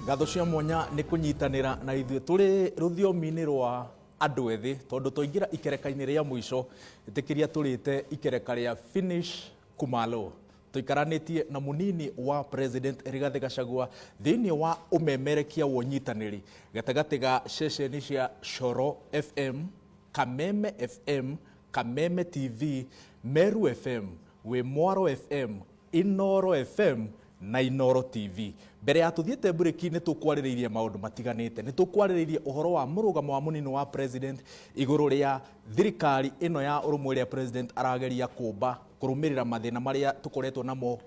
Ngatho cia mwanya ni kunyitanira na ithuĩ tũrĩ rũthiomi-inĩ rwa andũ ethĩ tondũ twaingĩra ikereka-inĩ rĩa mũico ĩtĩkĩria tũrĩte ikereka rĩa Finish Kumalo. Tuikaranĩtie na munini wa President Rigathi Gachagua thĩinĩ wa ũmemerekia wa ũnyitanĩri gatagatĩ ga ceceni cia Coro FM, Kameme FM, Kameme TV, Meru FM, Wimwaro FM, Inoro FM na Inoro TV. Mbere ya tuthiĩte bureki nĩ tũkwarĩrĩirie maũndũ matiganĩte. Nĩ tũkwarĩrĩirie ũhoro wa mũrũgamo wa munini wa President igũrũ rĩa thirikari ĩno ya ũrũmwe ĩrĩa President arageria kũmba kũrũmĩrĩra mathĩna marĩa tũkoretwo namo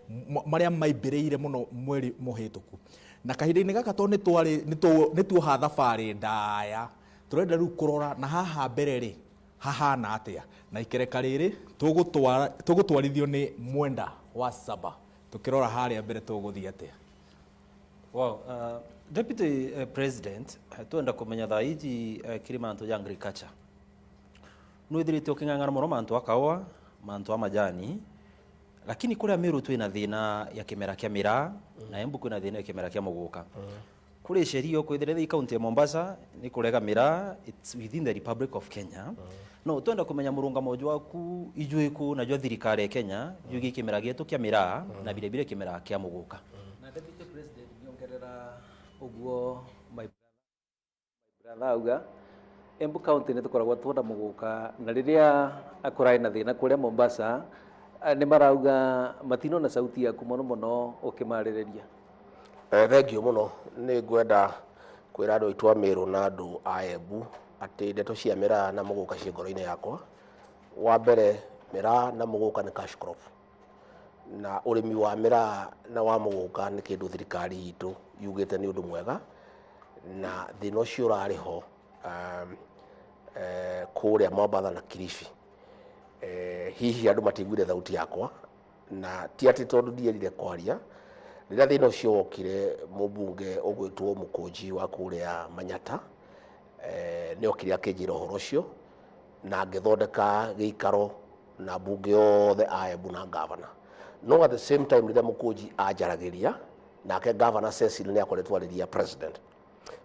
marĩa maimbĩrĩire mũno mweri mũhĩtũku. Na kahinda-inĩ gaka nĩ tuoha thabarĩ ndaya. Tũrenda rĩu kũrora na haha mbere rĩ hahana atĩa. Na ikereka rĩrĩ tũgũtwarithio nĩ Mwenda wa Saba. Tukirora harĩa mbere tũgũthiĩ atĩa. Wow, Deputy President, tuenda kumenya thaa iji kirimanto ya agriculture. Nuithirite uking'ang'ana mũno mantu akawa, mantu wa majani, lakini kũrĩa Meru twĩna thĩna ya kĩmera kĩa miraa na Embu kwĩna thĩna ya kĩmera kĩa mũgũka. Kũrĩ Sherio kwĩthĩrĩra kaunti ya Mombasa ni kũrega miraa, it's within the Republic of Kenya. No tuenda kumenya mũrũngamo waku ijuĩku na jwa thirikari ya Kenya yugi kĩmera gĩtũ kĩa miraa na vile vile kĩmera kĩa mũgũka. Na Deputy President niongerera uguo my brother auga Embu County nĩ tũkoragwo tuona mũgũka na rĩrĩa akũraĩ na thĩna kũrĩa Mombasa nĩ marauga matino na sauti yaku mũno ũkĩmarĩrĩria. Thank you mũno. Nĩ ngwenda kwĩra andũ aitũ a Meru na andũ a Embu atĩ ndeto cia miraa na mũgũka ciĩ ngoro-inĩ yakwa. Wa mbere miraa na mũgũka nĩ cash crop. Na ũrĩmi wa miraa na wa mũgũka nĩ kĩndũ thirikari itũ yugĩte nĩ ũndũ mwega na thĩna ũcio ũrarĩ ho kũrĩa Mombasa na Kilifi. Hihi andũ matiguire thauti yakwa na ti atĩ tondũ ndierire kwaria. Rĩrĩa thĩna ũcio wokire mũmbunge ũgwĩtwo Mũkũnji wa kũrĩa Manyata nĩ okire akĩnjĩra ũhoro ũcio na ngĩthondeka gĩikaro na mbunge yothe a Embu na gavana. No at the same time rĩrĩa Mũkũnji anjaragĩria nake gavana Cecil nĩ akoretwo arĩria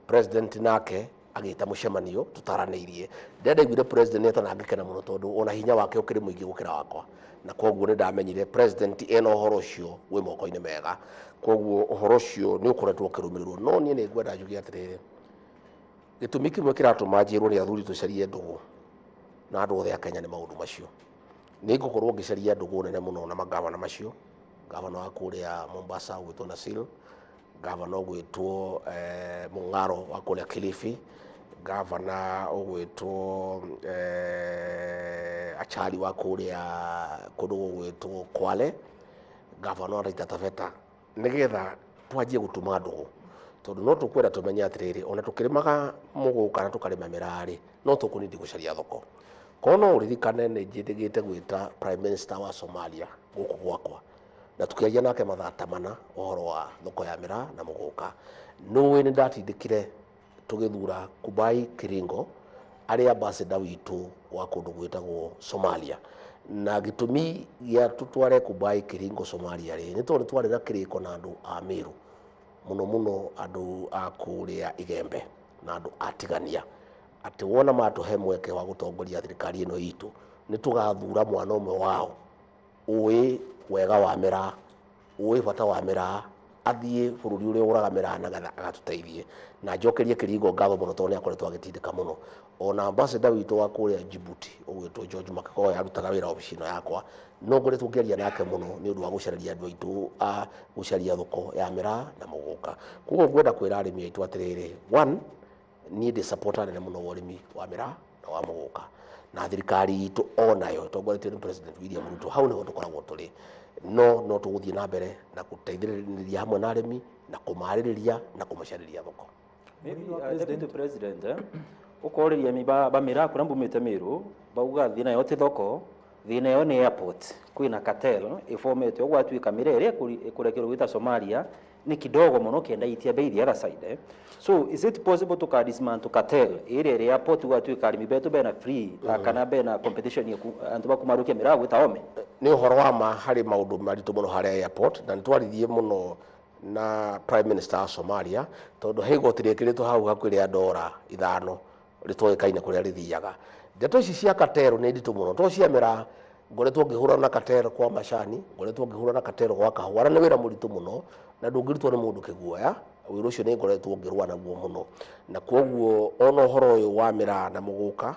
president nake agĩta mũcemanio tũtaranĩirie. Ndaiguire president nĩetana angĩkena mũno tondũ ona hinya wake ũkĩrĩ mũingĩ gũkĩra wakwa na koguo nĩ ndamenyire president ena ũhoro ũcio wĩ moko-inĩ mega. Koguo ũhoro ũcio nĩ ũkoretwo ũkĩrũmĩrĩrwo. No niĩ nĩ ngwenda njuge atĩrĩrĩ, gĩtũmi kĩmwe kĩratũma njĩrwo nĩ athuri tũcarie ndũgũ na andũ othe a Kenya nĩ maũndũ macio. Nĩ ngũkorwo ngĩcaria ndũgũ nene mũno na magavana macio, gavana wa kũrĩa Mombasa ũgwĩtwo Nasil, gavana ũgwĩtwo Mung'aro wa kũrĩa Kilifi, gavana ũgwĩtwo Achali wa kũrĩa kũndũ gũgwĩtwo Kwale, gavana wa Taita Taveta, nĩgetha twanjie gũtuma ndũgũ. Tondũ no tũkwenda tũmenye atĩrĩrĩ, ona tũkĩrĩmaga mũgũka na tũkarĩma miraa rĩ, no tũkũnindi gũcaria thoko. Korwo no ũririkane nĩ njĩtĩgĩte gwĩta Prime Minister wa Somalia gũkũ gwakwa na tukĩaria nake mathaa mana ũhoro wa thoko ya miraa na mũgũka. Nĩũĩ nĩ ndatindĩkire tũgĩthura Kubai Kiringo arĩ ambassador witũ wa kũndũ gwĩtagwo Somalia. Na gĩtũmi gĩa tũtware Kubai Kiringo Somalia rĩ nĩ tondũ twarĩ na kĩrĩko na andũ a Meru, mũno andũ a kũrĩa Igembe na andũ a Tigania, atĩ wona matũhe mweke wa gũtongoria thirikari ĩno itũ nĩ tũgathura mwana ũmwe wao ũĩ wega wa miraa, ũĩ bata wa miraa, athiĩ bũrũri ũrĩa ũraga miraa na agatũteithie. Na njokerie Kiringo ngatho mũno tondũ nĩ akoretwo agĩtindĩka mũno. Ona ambassador witũ wa kũrĩa Djibouti ũgwĩtwo George Makako arutaga wĩra obici-ĩno yakwa, no ngoretwo ngĩaria nake mũno nĩ ũndũ wa gũcaria andũ aitũ a gũcaria thoko ya miraa na mũgũka. Koguo ngwenda kwĩra arĩmi aitũ atĩrĩrĩ, one, niĩ ndĩ supporter nene mũno wa ũrĩmi wa miraa na wa mũgũka na thirikari itũ onayo ĩtongoretio nĩ President William Ruto, hau nĩho tũkoragwo tũrĩ. No tũgũthiĩ na mbere na gũteithĩrĩria hamwe na arĩmi na kũmarĩrĩria na kũmacarĩria thoko. Deputy President, ũkorĩria miba miraa kũrĩa mbumĩte Meru bauga thĩna yo ti thoko, thĩna yo nĩ airport. Kwĩna cartel ĩfomete ũgwatuĩka miraa ĩrĩa ĩkũrekerwo gwĩta Somalia ni kidogo mũno kenda itia bei the other side. So is it possible to dismantle cartel ĩrĩa airport ũgwatuĩka arĩmi betu bena free kana bena competition ya antu bakumarukia miraa gwĩta ome? Nĩ ũhoro wa ma harĩ maũndũ maritũ mũno harĩa airport na nĩ twarithie mũno na prime minister wa Somalia tondu he igoti rikiritwo hau hakuhĩ rĩa ndora 5 rĩtoĩkaine kũrĩa rĩthiaga. Ndeto ici cia Katero nĩ nditũ mũno to ciamera ngoretwo ngĩhũrana na Katero kwa macani, ngoretwo ngĩhũrana na Katero gwa kahũa, nĩ wĩra mũritũ mũno na ndũngĩrutwo nĩ mũndũ kĩguoya. Wĩra ũcio nĩ ngoretwo ngĩrũa naguo mũno, na kwoguo ona ũhoro ũyũ wa mĩraa na mũgũka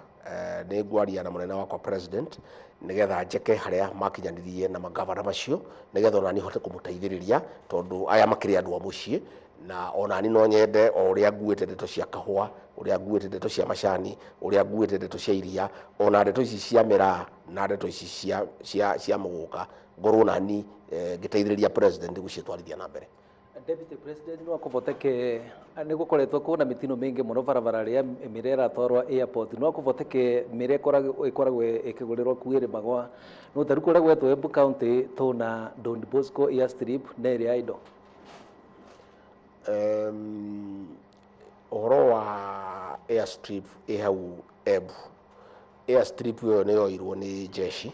nĩ ngwaria na mũnene wakwa president nigetha njeke harĩa makinyanirie na magavana macio nigetha ona ni hote kũmũteithĩrĩria tondu aya makĩrĩ andũ a mũciĩ, na ona ni no nyende o ũrĩa nguĩte ndeto cia kahũa, ũrĩa nguĩte ndeto cia macani, ũrĩa nguĩte ndeto cia iria, ona ndeto ici cia mĩraa na ndeto ici cia mũgũka ngorwo nani ngĩteithĩrĩria president gũcitwarithia na mbere. Deputy President no akuvoteke nĩ gũkoretwo kuna mitino mingi muno barabara rĩa mirera twarwa airport no akuvoteke mire ikoragwo ikigurirwo kuire magwa no taruko rĩa gwetwo Embu County tuna Don Bosco airstrip na area ido ũhoro wa airstrip hau Embu. Airstrip yo nĩ yoirwo nĩ jeshi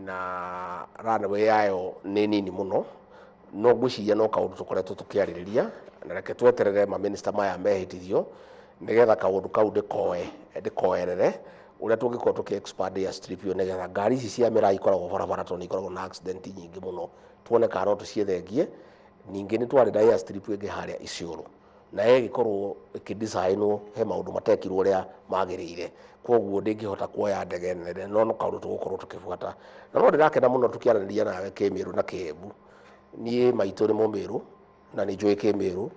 na runway yayo nĩ nini mũno, no gwiciria no kaundu tukoretwo tukiaririria na reke tweterere ma minister maya mehitithio nigetha kaundu kau ndikoerere uria tungikorwo tuki expand airstrip yo nigetha ngari ici cia mĩraa ikoragwo barabara to ni ikoragwo na accident nyingĩ mũno tuone kana no tuciethengie. Ningĩ nĩ twarĩ na airstrip ĩngĩ harĩa Isiolo na ĩgĩkorwo ĩkĩdesign he maũndũ matekirwo ũrĩa magĩrĩire, kwoguo ndĩngĩhota kuoya ndege nene, no kaundu tũgũkorwo tukĩbuata. Na no ndĩrakena mũno tukiaranĩria nawe Kĩmĩrũ na Kĩembu. Niĩ maitũ nĩ Mũmĩrũ na nĩ njũĩ Kĩmĩrũ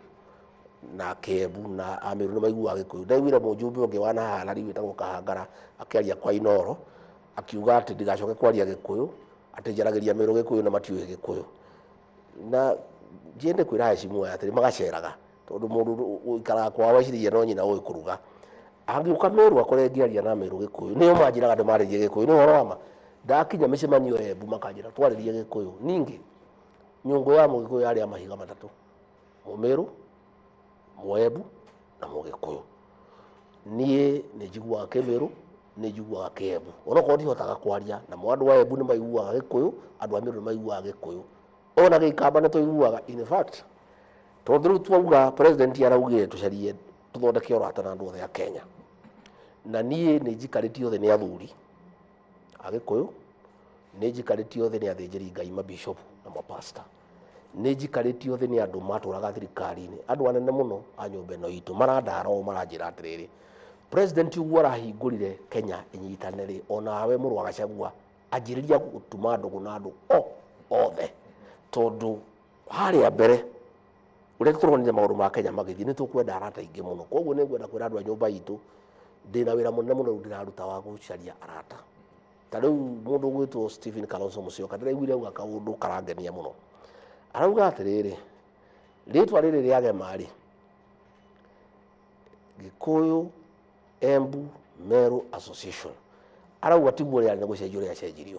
na Kĩembu na Amĩrũ nĩ maiguaga Gĩkũyũ. Ndaiguire mũjumbe ũngĩ wa nahala rĩu wĩtagwo Kahangara akĩaria kwa Inoro akiuga atĩ ndigacoke kwaria Gĩkũyũ atĩ njaragĩria Amĩrũ Gĩkũyũ na matiũĩ Gĩkũyũ. Na ndiende kwĩra hecimu aya atĩ magaceraga tondu mũndũ ũikaraga kwao eciria no nyina ũĩ kũruga. Angĩũka Mĩrũ akore ngĩaria na Amĩrũ Gĩkũyũ nĩo manjĩraga ndĩmarĩrie Gĩkũyũ. Nĩ ũhoro wa ma ndakinya mĩcemanio Embu makanjĩra twarĩrie Gĩkũyũ. Ningĩ nyũngũ ya Mũgĩkũyũ yarĩ ya mahiga matatũ: Mũmĩrũ, Mũembu na Mũgĩkũyũ. Niĩ nĩ njiguaga Kĩmĩrũ, nĩ njiguaga Kĩembu, onokorwo ndihotaga kwaria na andũ a Embu nĩ maiguaga Gĩkũyũ, andũ a Mĩrũ nĩ maiguaga Gĩkũyũ, ona Gĩikamba nĩ tũiguaga. In fact tondũ rĩu twauga president araugire tucarie tuthondeke ũrata na andũ othe a Kenya, na niĩ nĩ njikarĩtio thĩ nĩ athuri a Gĩkũyũ, nĩ njikarĩtio thĩ nĩ athĩnjĩri Ngai, mabishop na mapasta, nĩ njikarĩtio thĩ nĩ andũ matũraga thirikari-inĩ, andũ anene mũno a nyũmba ĩno itũ marandara o maranjĩra atĩrĩrĩ, president ũguo arahingũrire Kenya ĩnyitanĩre, onawe mũrũ wa Gachagua anjĩrĩria gũtuma ndũgũ na andũ othe, tondũ harĩa mbere ũrĩa tũronire maũndũ ma Kenya magĩthiĩ nĩ tũkwenda arata aingĩ mũno. Kwoguo nĩ ngwenda kwĩra andũ a nyũmba itũ ndĩna wĩra mũnene mũno ndĩraruta wa gũcaria arata. Ta rĩu mũndũ ũgwĩtwo Stephen Kalonzo Musyoka ndĩraiguire auga kaũndũ karangenia mũno, arauga atĩrĩrĩ, rĩtwa rĩrĩ rĩagema-rĩ, Gĩkũyũ Embu Meru Association, arauga tiguo rĩarĩ nĩ gũcenjio rĩacenjirio,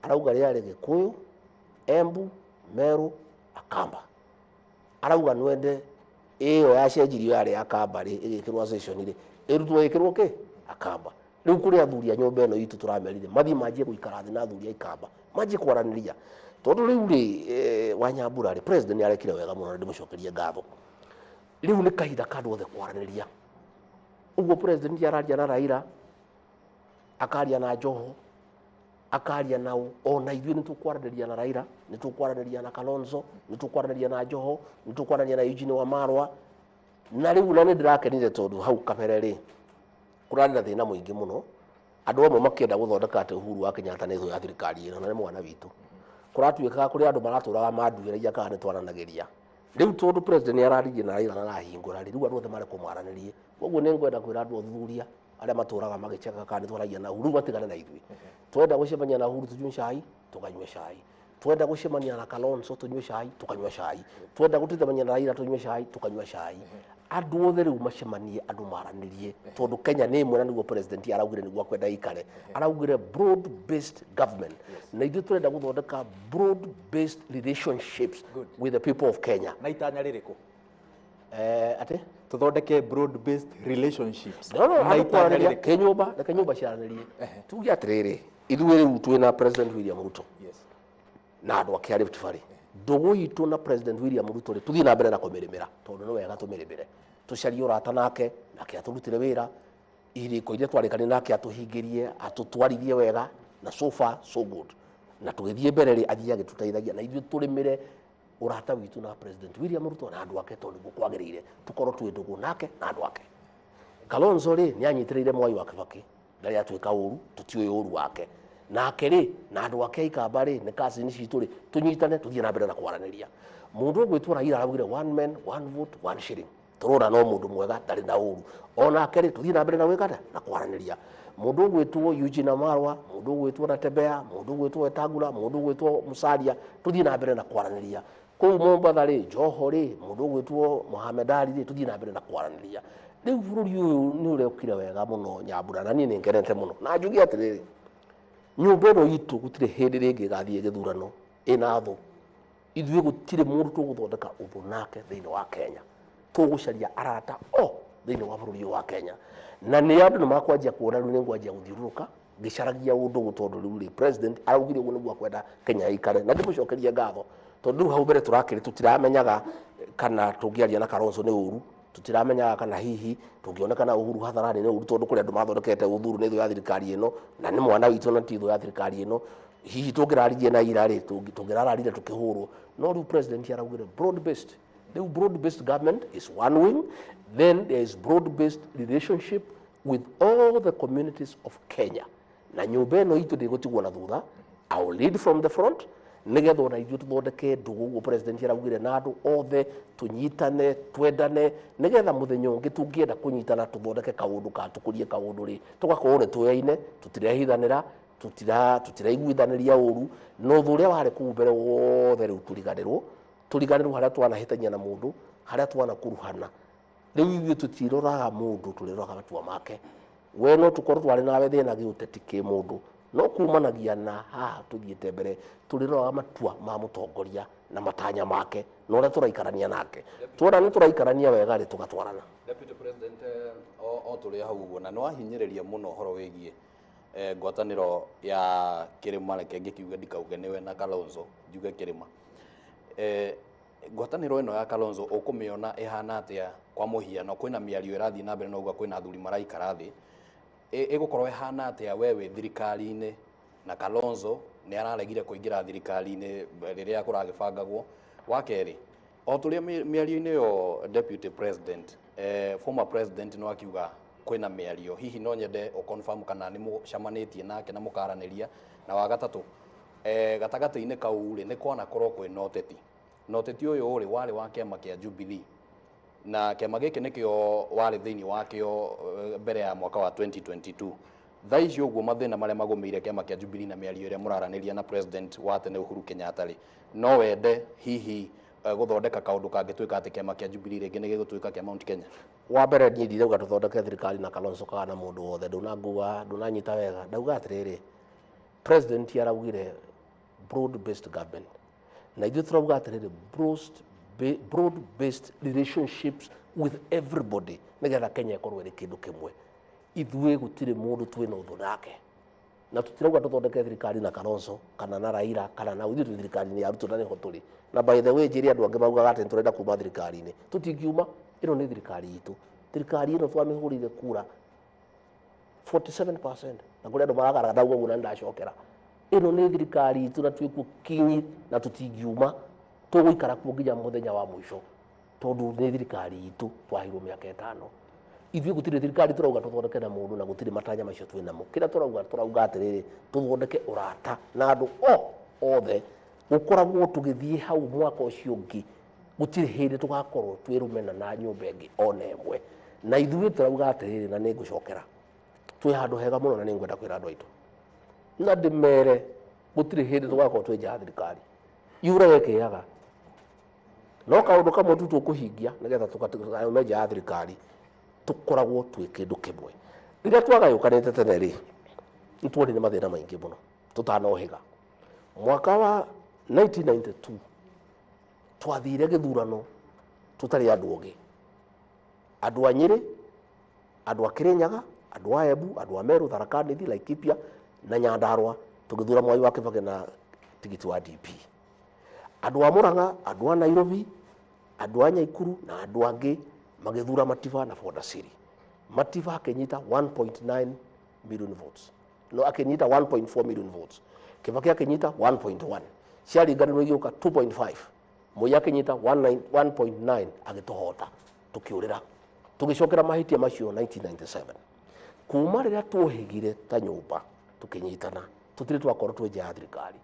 arauga rĩarĩ Gĩkũyũ Embu Meru Akamba. Arauga nwende ĩyo yacenjirio yarĩ Akamba-rĩ ĩgĩkĩrwo association-rĩ ĩrutwo ĩkĩrwo kĩ Akamba. Rĩu kũrĩ athuri a nyũmba ĩno itũ tũramerire mathiĩ manjie gũikara thĩ na athuri a Ikamba manjie kwaranĩria, tondũ rĩu-rĩ Wanyambura-rĩ president nĩ arekire wega mũno na ndĩmũcokerie ngatho. Rĩu nĩ kahinda ka andũ othe kwaranĩria. Ũguo president araria na Raila, akaria na Joho, akaria nao, ona ithuĩ nĩ tũkwaranĩria na Raila, nĩ tũkwaranĩria na Kalonzo, nĩ tũkwaranĩria na Joho, nĩ tũkwaranĩria na Eugene Wamalwa. Na rĩu na nĩ ndĩrakenire tondũ hau kabere-rĩ kũrarĩ na thĩna mũingĩ mũno, andũ amwe makĩenda gũthondeka atĩ Uhuru wa Kenyatta nĩ thũ ya thirikari ĩno na nĩ mwana witũ. Kũratuĩkaga kũrĩ andũ maratũraga manduĩragia kana nĩ twaranagĩria. Rĩu tondũ president nĩ araririe na Raila na arahingũra, rĩu andũ othe marĩ kũmaranĩrie. Ũguo nĩ ngwenda kwĩra andũ athuthuria arĩa matũraga magĩceka kana nĩ twaragia na Uhuru matigane na ithuĩ. Twenda gũcemania na Uhuru tunyue cai, tũkanyua cai. Twenda gũcemania na Kalonzo tunyue cai, tũkanyua cai. Twenda gũteithania na Raila tunyue cai, tũkanyua cai. Andũ othe rĩu macemanie, andũ maranĩrie, tondũ Kenya nĩ ĩmwe na nĩguo president araugire nĩguo akwenda ikare. Araugire broad based government, na ithuĩ tũrenda gũthondeka broad based relationships with the people of Kenya. Na itanya rĩrĩkũ? Ate Tũthondeke broad based relationships. No, andũ kwaranĩria Kenyũmba, reke nyũmba ciaranĩrie. Tuge atĩrĩrĩ, ithuĩ rĩu twĩna president William Ruto na andũ ake a Rift Valley ndugu itu na President William Ruto ri tuthii na mbere na kumirimira tondu no wega tumirimire tucarie urata nake aturutire wira iriko iria twarikani nake atuhingirie atutwarithie wega na so far so good na tugithie mbere ri athie agituteithagia na ithuĩ turimire urata witu na President William Ruto na andu ake tondu gukwagirire tukorwo twi ndugu nake na andu ake. Kalonzo ri ni anyitireire Mwai wa Kibaki ndari atwika uru tutiwe uru wake nake ri na andu ake ikamba ri ni cousin citu ri tunyitane tuthie na mbere na kwaraniria. Mundu ugwitwo Raila aragire one man one vote one shilling turora no mundu mwega ndari na uru ona ake ri tuthie na mbere na wikata na kwaraniria. Mundu ugwitwo Eugene Wamalwa, mundu ugwitwo Natembeya, mundu ugwitwo Wetangula, mundu ugwitwo Musalia tuthie na mbere na kwaraniria. Kuu Mombatha ri Joho ri mundu ugwitwo Mohamed Ali ri tuthie na mbere na kwaraniria. Riu bururi uyu ni urekire wega muno Nyambura na ni ngerete muno na njugi atiriri nyumba ino itu gutire hindi ringi gathie githurano ina thu ithuĩ gutire mundu tuguthondeka uthu nake thiini wa Kenya tugucaria arata thiini wa bururi wa Kenya na ni andu ni makwanjia kuona riu ni ngwanjia guthiururuka ngicaragia undu gutondu riu ri president araugire uguo niguo akwenda Kenya ikare na ndimucokerie ngatho tondu hau mbere turakiri tutiramenyaga kana tungiaria na Kalonzo ni uru tutiramenyaga kana hihi tungionekana Uhuru hatharani ni uru tondu kuri andu mathondekete uthuru ni thu ya thirikari ino na ni mwana witu na tithu ya thirikari ino hihi tungiraririe na ira ri tungirararire tukihurwo no riu president araugire broad based. The broad based government is one wing, then there is broad based relationship with all the communities of Kenya na nyumba ino itu ndigutigwo na thutha. I will lead from the front nigetha ona ithuĩ tuthondeke ndugu guo president araugire na andu othe tunyitane twendane nigetha muthenya ungi tungienda kunyitana tuthondeke kaundu ka tukurie kaundu ri tugakorwo ni tuyaine tutirehithanira tutiraiguithaniria uru no thuria wari kuu mbere wothe riu turiganirwo haria twanahitania na mundu haria twanakuruhana riu ithuĩ tutiroraga mundu turiroraga matua make we no tukorwo twari nawe thina giuteti ki mundu no kumanagia na haha tuthiĩte mbere turiroraga matua ma mutongoria na matanya make no uria turaikarania nake twona ni turaikarania wega ri tugatwarana. Deputy President o turi hau uguo na no ahinyĩrĩria muno horo wigie ngwatanĩro ya Kĩrĩma reke ngĩkiuga ndikauge niwe na Kalonzo njuge Kĩrĩma ngwatanĩro ĩno ya Kalonzo ũkũmĩona ĩhana atĩa kwa mũhiano kwĩna mĩario ĩrathiĩ na mbere no uga kwĩna athuri maraikara thĩ igukorwo ihana atia wewe thirikari-inĩ na Kalonzo ni araregire kuingira thirikari-inĩ riria kuragibangagwo wa keri o turia miario-inĩ yo Deputy President former president no akiuga kwina miario hihi no nyende o confirm kana ni mucamanitie nake na mukaraniria na wa gatatu gatagati-inĩ kau ri ni kwana korwo kwina ũteti ũyũ ũrĩ warĩ wa kĩama kĩa Jubilee na kĩama gĩkĩ nĩkĩo warĩ thĩinĩ wakĩo mbere ya mwaka wa 2022 thaa ici ũguo mathĩna marĩa magũmĩire kĩama kĩa Jubilee na mĩario ĩrĩa mũraranĩria na president wa tene Uhuru Kenyatta rĩ no wende hihi gũthondeka kaũndũ kangĩtuĩka atĩ kĩama kĩa Jubilee rĩngĩ nĩ gĩgũtuĩka kĩa Mount Kenya? Wa mbere niĩ ndirauga tũthondeke thirikari na Kalonzo kana mũndũ wothe ndunanyita wega ndauga atĩrĩrĩ president araugire broad based government na ithuĩ turauga atĩrĩrĩ broad based relationships with everybody nigetha Kenya ikorwo ĩrĩ kĩndũ kĩmwe ithuĩ gũtirĩ mũndũ twĩna ũthũ nake na tutirauga tũthondeke thirikari na Kalonzo kana na Raila kana na ithuĩ thirikari-inĩ ya Ruto na nĩho tũrĩ na by the way njĩri andũ angĩ maugaga atĩ tũrenda kuma thirikari-inĩ tũtingiuma ĩno nĩ thirikari itũ thirikari ĩno twamĩhũrĩire kura 47% na kũrĩ andũ maragaragara ndauga ũguo na ndacokera ĩno nĩ thirikari itũ na twĩkuo kinyi na tũtingiuma tũgũikara kuo nginya mũthenya wa mũico tondu nĩ thirikari itũ twahirwo mĩaka 5 ithuĩ gũtirĩ thirikari turauga tũthondeke na mũndũ na gũtirĩ matanya macio twĩ namo kĩrĩa turauga atĩrĩrĩ tũthondeke ũrata na andũ othe gũkoragwo tũgĩthiĩ hau mwaka ũcio ũngĩ gũtirĩ hĩndĩ tũgakorwo twĩ rũmena na nyũmba ĩngĩ ona ĩmwe na ithuĩ turauga atĩrĩrĩ na nĩ ngũcokera twĩ handũ hega mũno na nĩ ngwenda kwĩra andũ aitũ na ndĩmere gũtirĩ hĩndĩ tũgakorwo twĩ nja ya thirikari yura wekĩaga no kaũndũ kamwe tu tũkũhingia nĩgetha tũkaume nja ya thirikari tukoragwo twĩ kĩndũ kĩmwe rĩrĩa twagayũkanĩte tene rĩ nĩtuonire mathĩna maingĩ mũno tũtanohĩga mwaka wa 1992 twathire gĩthurano tũtarĩ andũ ogĩ andũ a Nyĩrĩ andũ a Kĩrĩnyaga andũ a Embu andũ a Meru Tharaka Nithi Laikipia na Nyandarua tũgĩthura Mwai wa Kĩbakĩ na tigiti wa DP andu a Murang'a, andu a Nairobi, andu a Nyaikuru na andu angi magithura Matiba na Ford Asili. Matiba akenyita 1.9 million votes, no akenyita 1.4 million votes, Kibaki akenyita 1.1, ciaringanirwo igioka 2.5, Moi akenyita 1.9 agitohota tukiurira tugicokera mahitia macio 1997. Kuma riria tuohigire ta nyumba tukinyitana tutire twakora twenje ya thirikari.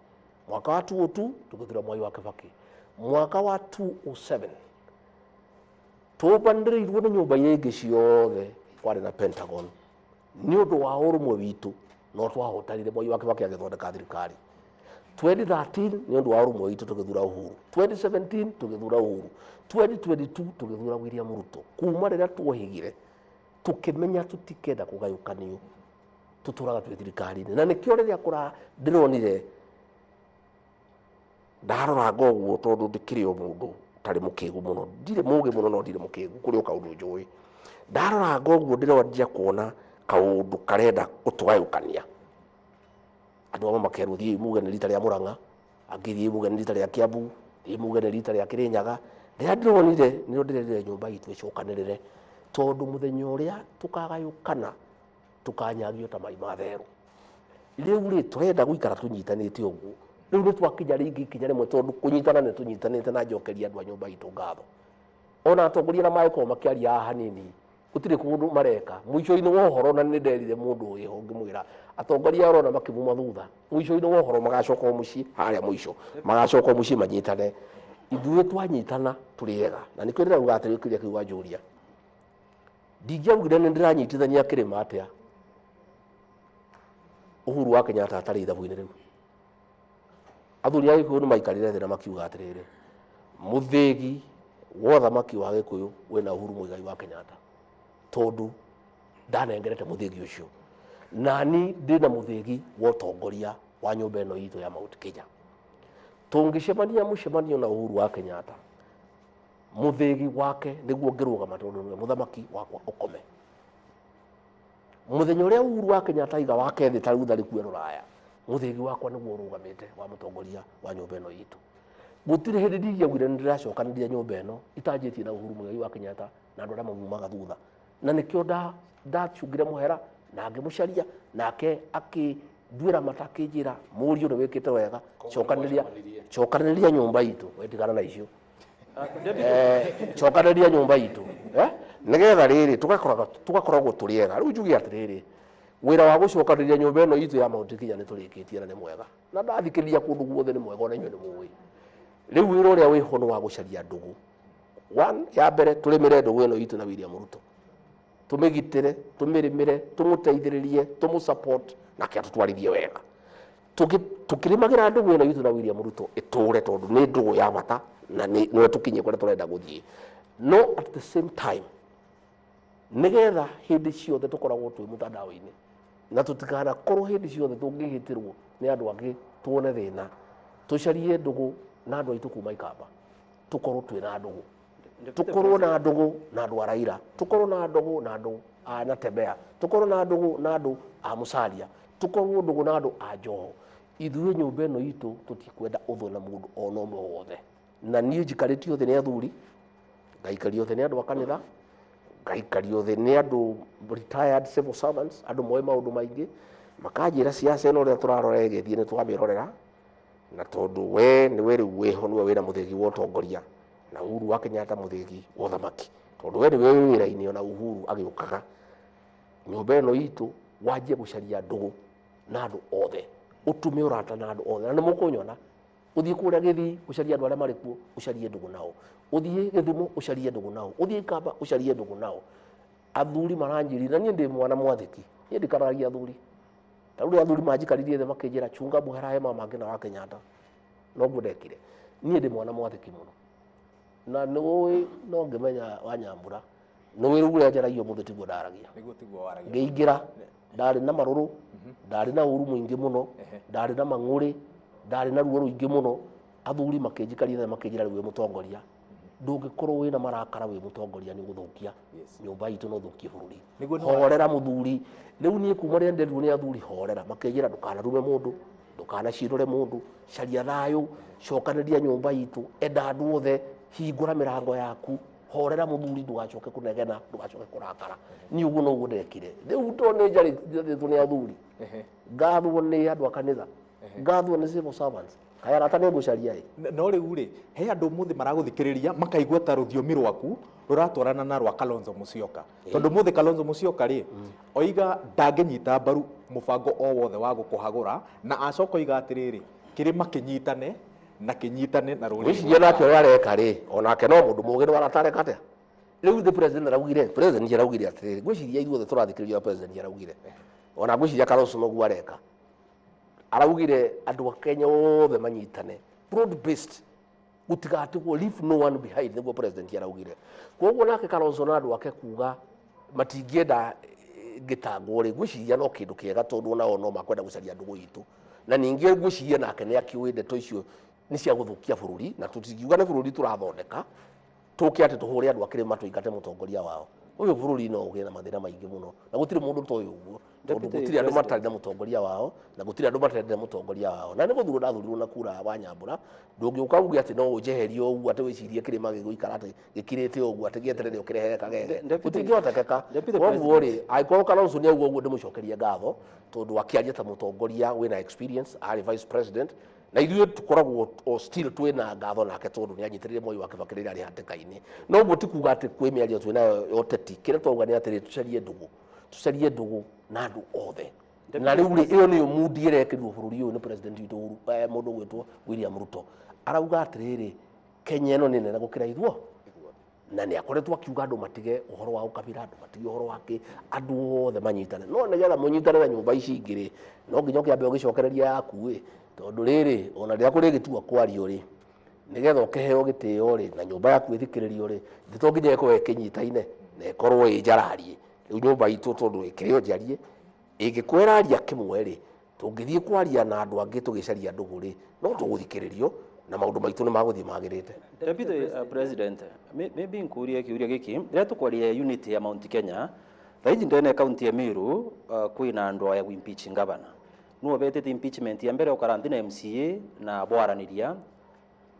Mwaka wa 2002 tugithura Mwai wa Kibaki, mwaka wa 2007 tubandirirwo na nyumba yengi ciothe kwari na Pentagon ni undu wa urumwe witu no twahotanire Mwai wa Kibaki agithondeka thirikari. 2013 ni undu wa urumwe witu tugithura Uhuru, 2017 tugithura Uhuru, 2022 tugithura William Ruto. Kuma riria tuohigire tukimenya tutikenda kugayukanio tuturaga twi thirikari na nikio riria kura ndironire ndarora ngoguo tondu ndikiri o mundu tari mukigu muno, ndire muge muno no ndire mukigu kuri o kaundu njui. Ndarora ngoguo ndironjia kuona kaundu karenda gutugayukania. Andu amwe makerwo thii muge ni rita ria Murang'a, angi thii muge ni rita ria Kiambu, thii muge ni rita ria Kirinyaga. Riria ndironire nio ndirerire nyumba itu icokanirire tondu muthenya uria tukagayukana tukanyagio ta mai matheru. Riu ri turenda guikara tunyitanite uguo. Riu ni twakinya ringi ikinya rimwe tondu kunyitana ni tunyitanite na njokeria andu a nyumba itu ngatho. Ona atongoria na maiko makiaria hanini gutire kundu mareka. Mwisho-ini wa uhoro na ni nderire mundu uyu ngimwira atongoria arona makimuma thutha. Mwisho-ini wa uhoro magacoka mucii haria mwisho magacoka mucii manyitane. Ithuĩ twanyitana turiega na nikio ndĩrauga atĩrĩ kĩrĩa kĩu wanjũria ndingĩaugire nĩ ndĩranyitithania kĩrĩma atĩa Uhuru wa Kenyatta atarĩ ithabu-inĩ rĩu. Athuri a Gĩkũyũ nĩ maikarire thĩ na makiuga atĩrĩrĩ mũthĩgi wa ũthamaki wa Gĩkũyũ wĩna Uhuru Muigai wa Kenyatta tondu ndanengerete mũthĩgi ũcio nani ndĩna mũthĩgi wa ũtongoria wa nyũmba ĩno itũ ya Mount Kenya. Tungicemania mucemanio na Uhuru wa Kenyatta muthigi wake niguo ngirugama tondu ni muthamaki wakwa ukome. Muthenya uria Uhuru wa Kenyatta iga wake thi tarutha rikuwe ruraya muthigi wakwa niguo urugamite wa mutongoria wa nyumba ino itu. Gutire hindi ndiaugire ndiracokanĩria nyumba ino itanjitie na Uhuru Muigai wa Kenyatta na andu aria maumaga thutha na nikio ndacungire muhera na ngimucaria nake ndwira matakijira muri uri wikite wega cokanĩria nyumba itu wetigana na icio cokanĩria nyumba itu nigetha riri tugakoragwo turiega. Riu njuge atiriri wira wa gucokanĩria nyumba ino itu ya Mount Kenya ni turikitie na ni mwega na ndathikĩrĩria kundu guothe ni mwega ona inyuĩ ni muwi. Riu wira uria wiho ni wa gucaria ndugu. One ya mbere turimire ndugu ino itu na William Ruto tumigitire tumirimire tumuteithĩrĩrie tumusupport na kia tutwarithie wega tukirimagira ndugu ino itu na William Ruto iture tondu ni ndugu ya bata na niwe tukinye kure turenda guthie no at the same time nigetha hindi ciothe tukoragwo twi mutandao-ini na tutikana korwo hindi ciothe tungigitirwo ni andu angi tuone thina tucarie ndugu na andu aitu kuma Ikamba tukorwo twi na ndugu tukorwo na ndugu na andu a Raila tukorwo na ndugu na andu a Natembeya tukorwo na ndugu na andu a Musalia tukorwo ndugu na andu a Joho. Ithuĩ nyumba ino itu tutikwenda uthu na mundu ona ũmwe wothe na niĩ njikarĩtio thĩ nĩ athuri ngaikario thĩ nĩ andu a kanitha ngaikario thĩ nĩ andu retired civil servants andu moĩ maundu maingi makanjĩra siasa ĩno ũrĩa tũrarora ĩgĩthiĩ nĩ twamĩrorera na tondu we nĩwe rĩu wĩho nĩwe wĩna mũthĩgi wa ũtongoria na Uhuru wa Kenyatta mũthĩgi wa ũthamaki tondu we nĩwe wĩ wĩra-inĩ ona Uhuru agĩũkaga nyumba ĩno itu wanjie gucaria ndugu na andu othe utume urata na andu othe na nimukunyona uthie kuria Githii ucarie andu aria marikuo ucarie ndugu nao uthie Githumo ucarie ndugu nao uthie Ikamba ucarie ndugu nao. Athuri maranjiri na nie ndi mwana mwathiki nie ndikaragia athuri taruri athuri manjikaririe the makinjira chunga muhera hema mangina wa Kenyatta no ngudekire nie ndi mwana mwathiki muno na niwe no ngimenya Wanyambura no wirugure njaragio mundu tiguo ndaragia niguo tiguo waragia ngeingira ndari na maruru ndari na uru muingi muno ndari na mang'uri ndari na ruo ruingi muno athuri makinjikaria makinjira riu mutongoria ndungikorwo wina marakara wi mutongoria ni guthukia nyumba itu no thukie bururi horera muthuri riu nie kuma ria nderirwo ni athuri horera makinjira ndukanarume mundu ndukanacirore mundu, caria thayu, cokaniria nyumba itu, enda andu othe, hingura mirango yaku, horera muthuri, ndugacoke kunegena, ndugacoke kurakara. Ni uguo no ndekire. Riu ndone njaritwo ni athuri, ngathwo ni andu a kanitha, ngathwo ni civil servants, kaya rata ni ngucaria no riu ri he andu muthi maraguthikiriria makaigua ta ruthiomi rwaku ruratwarana na rwa Kalonzo Musyoka tondu muthi Kalonzo Musyoka ri oiga ndangenyita mbaru mubango o wothe wa gukuhagura na acoka oiga atiriri kirima kinyitane na ruri wiciria nake uria areka ri onake no mundu mugiru aratareka atia. Riu the president araugire atiriri gwiciria ithuothe turathikiriria president araugire ona gwiciria Kalonzo noguo areka araugire andu a Kenya othe manyitane broad based gutigatigwo leave no one behind niguo president araugire. Koguo nake Kalonzo na andu ake kuga matingienda gitangwo ri gwiciria no kindu kiega tondu nao no makwenda gucaria ndugu itu na ningi gwiciria nake ni akiuwe ndeto icio ni cia guthukia bururi na tutingiuga ni bururi turathondeka tuke ati tuhure andu akirima tuingate mutongoria wao. Uyu bururi no ugie na mathina maingi muno na gutiri mundu toyo uguo gutiri andu matari na mutongoria wao na gutiri andu matari na mutongoria wao na ni guthurwo ndathurirwo na kura wa Nyambura ndungiuka ugie ati no ujeherio uguo ati wicirie kirima giguikara ati gikirite uguo ati gieterere ukirehe kagege gutingiotekeka. Koguo ri aikorwo Kalonzo ni uguo ndimucokerie ngatho tondu akiaria ta mutongoria wina experience ari vice president na ithuĩ tukoragwo o still twina ngatho nake tondu ni anyitirire Moi wa Kibaki rĩrĩa arĩ hatĩka-inĩ no guo ti kuga atĩ kwĩ mĩario twĩnayo yoteti kĩrĩa twauga nĩ atĩrĩ tucarie ndũgũ na andũ othe na rĩu rĩ ĩyo nĩyo mood ĩrekĩrirwo bũrũri ũyũ nĩ president witũ mũndũ gwĩtwo William Ruto arauga atĩrĩrĩ Kenya ĩno nĩ nene gũkĩra ithuo na nĩ akoretwo akiuga andũ matige ũhoro wa ũkabira andũ matige ũhoro wake andũ othe manyitane no nĩgetha mũnyitane na nyũmba ici ingĩ rĩ no nginya ũkĩambe ũgĩcokereria yaku ĩ tondu riri ona ria kuri gitua kwario ri nigetha ukiheo gitio ri na nyumba yaku ithikiririo ri nditonginya eko ekinyitaine na ekorwo ijararie riu nyumba itu tondu ikirio jarie igikweraria kimwe ri tungithie kwaria na andu angi tugicaria ndugu ri no tuguthikiririo na maundu maitu ni maguthie magirite. Deputy President, maybe nkurie kiuria giki ria tukwaria unity ya Mount Kenya thaiji ndene county ya Meru kwina andu aya impeach governor nuo betete impeachment ya mbere ukarandi na MCA na bwaraniria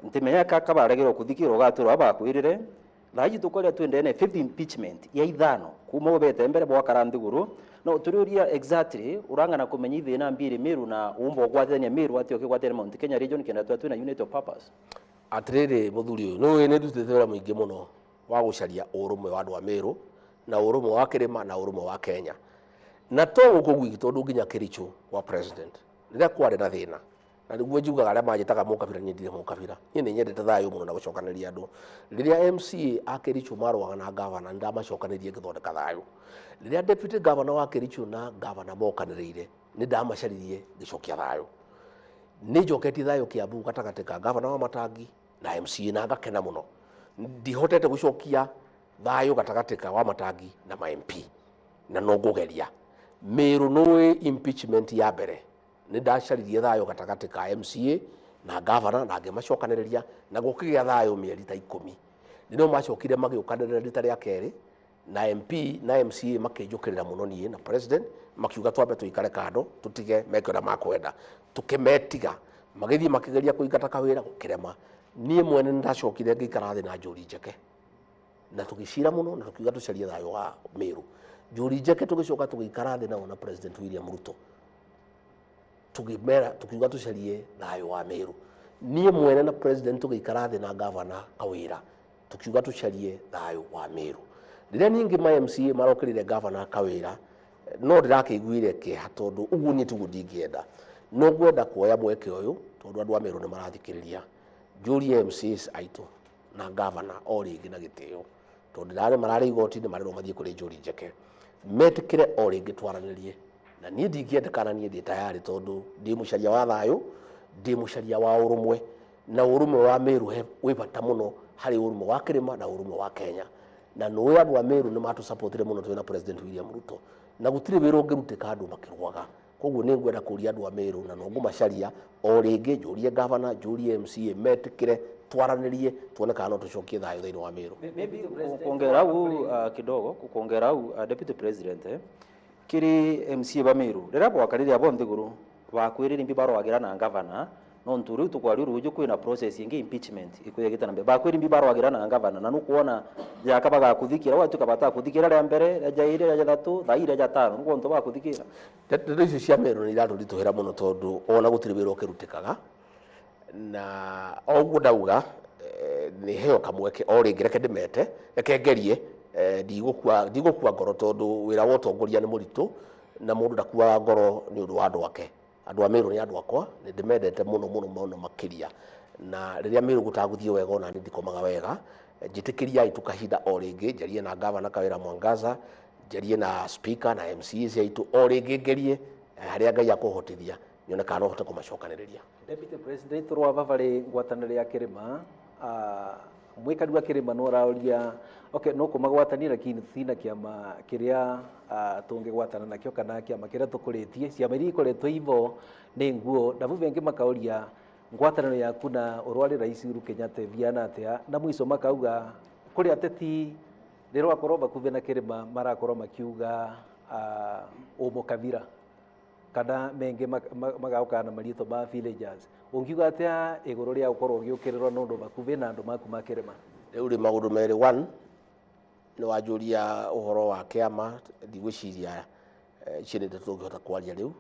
ntimenya kaka baregero kuthikirwo gaturwa bakwirire thaiji tukoria twendene 5th impeachment ya ithano kuma bete mbere bwa karandi guru no turiuria exactly urangana kumenya ithina mbiri Meru na umbo gwathania Meru atio kigwathania Mount Kenya region kenda twina unity of purpose atiriri muthuri uyu no ni ndutete wira muingi muno wa gucaria urumwe wa andu a Meru na urumwe wa kirima na urumwe wa Kenya na to guku gwiki tondu nginya Kericho wa president rira kwari na thina na niguo njugaga aria manjitaga mukabira ni ndire mukabira ni ni nyendete thayo muno na gucokaniria andu riria MCA a Kericho marwaga na governor ndamacokanirie ngithondeka thayo riria deputy governor wa Kericho na governor mokaniriire ni ndamacaririe ngicokia thayo ni njoketi thayo Kiambu gatagati ka governor wa Matangi na MCA na ngakena muno ndihotete gucokia thayo gatagati ka wa Matangi na ma MP na no ngugeria Meru noe impeachment ya mbere ni ndacaririe thayo gatagati ka MCA na governor na ngimacokaniriria na gukigia thayo mieri ta 10 nino macokire magiukanirira rita ria keri na MP na MCA makinjukirira muno nie na president makiuga twambe tuikare kando tutige mekora makwenda tukimetiga magithie makigeria kuingata kawira gukirema nie mwene ndacokire ngikara thi na Njuri Njeke na tugicira muno na tukiuga tucarie thayo wa Meru Njuri Njeke tugicoka tugikara thi na president William Ruto tugimera tukiuga tucarie thayo wa Meru nie mwene na president tugikara thi na governor Kawira tukiuga tucarie thayo wa Meru riria ningi ma MCA marokirire governor Kawira no ndirakiguire kiha tondu uguo ni tugu ndingienda no gwenda kuoya mweke uyu tondu andu a Meru ni marathikiriria Njuri MCs aitu na governor o ringi na gitio tondu ndare marari igoti-ini marero mathie kuri Njuri Njeke metikire o ringi twaranirie na nie ndingiendekana nie ndi tayari tondu ndi mucaria wa thayo ndi mucaria wa urumwe na urumwe wa Meru wi bata muno hari urumwe wa kirima na urumwe wa Kenya na no andu a Meru ni matu supportire muno twina president William Ruto na gutire wira ungirutika andu makirwaga koguo ni ngwenda kuria andu a Meru na no ngumacaria o ringi njurie governor njurie MCA metikire twaranirie tuone kana no tucokie thayo thiini wa Meru. Maybe kuongera au kidogo kuongera au deputy president kiri MCA ba Meru rira bwakariria bo nthiguru bakwirira imbi barwagira na governor no nturi tukwari rujo kwina process ingi impeachment ikuyegita nambe bakwiri imbi barwagira na governor na nukuona yakabaga kuthikira watu kabata kuthikira ya mbere ya jaire ya gatatu thaire ya tano nuko nto bakuthikira tete icio cia mero ni iratu rituhira muno tondu ona gutiri wira ukirutikaga na oguo ndauga ni heo kamweke o ringi reke ndimete reke ngerie ndigukua ngoro tondu wira wa utongoria ni muritu na mundu ndakuaga ngoro ni undu wa andu ake andu a Meru ni andu akwa ni ndimendete muno makiria na riria Meru gutaguthie wega ona ni ndikomaga wega njitikiria itukahinda o ringi njarie na gavana Kawira Mwangaza njarie na speaker na MCs aitu o ringi ngerie haria Ngai akuhotithia nyone kana hote kumacokaniriria. Deputy President rwa bavare ngwatanire ya Kirima mwikari wa Kirima no rauria okay no kumagwatanira kina kiama kiria tungigwatana nakio kana kiama kiria tukuritie ciama iria ikoretwo ivo ni nguo na vuve ngi makauria ngwataniro yaku na urwari rais Uhuru Kenyatta biana atia na mwiso makauga kuri ateti rero akorwo bakuve na Kirima marakorwo makiuga umukavira kana menge magauka na marito ba villagers ungiuga atia iguru ria ukorwo ugiukirirwa nundu bakuve na andu maku ma Kirima riu ri maundu meri 1 ni wajuria uhoro wa kiama ndigwiciria chini tutungihota kwaria riu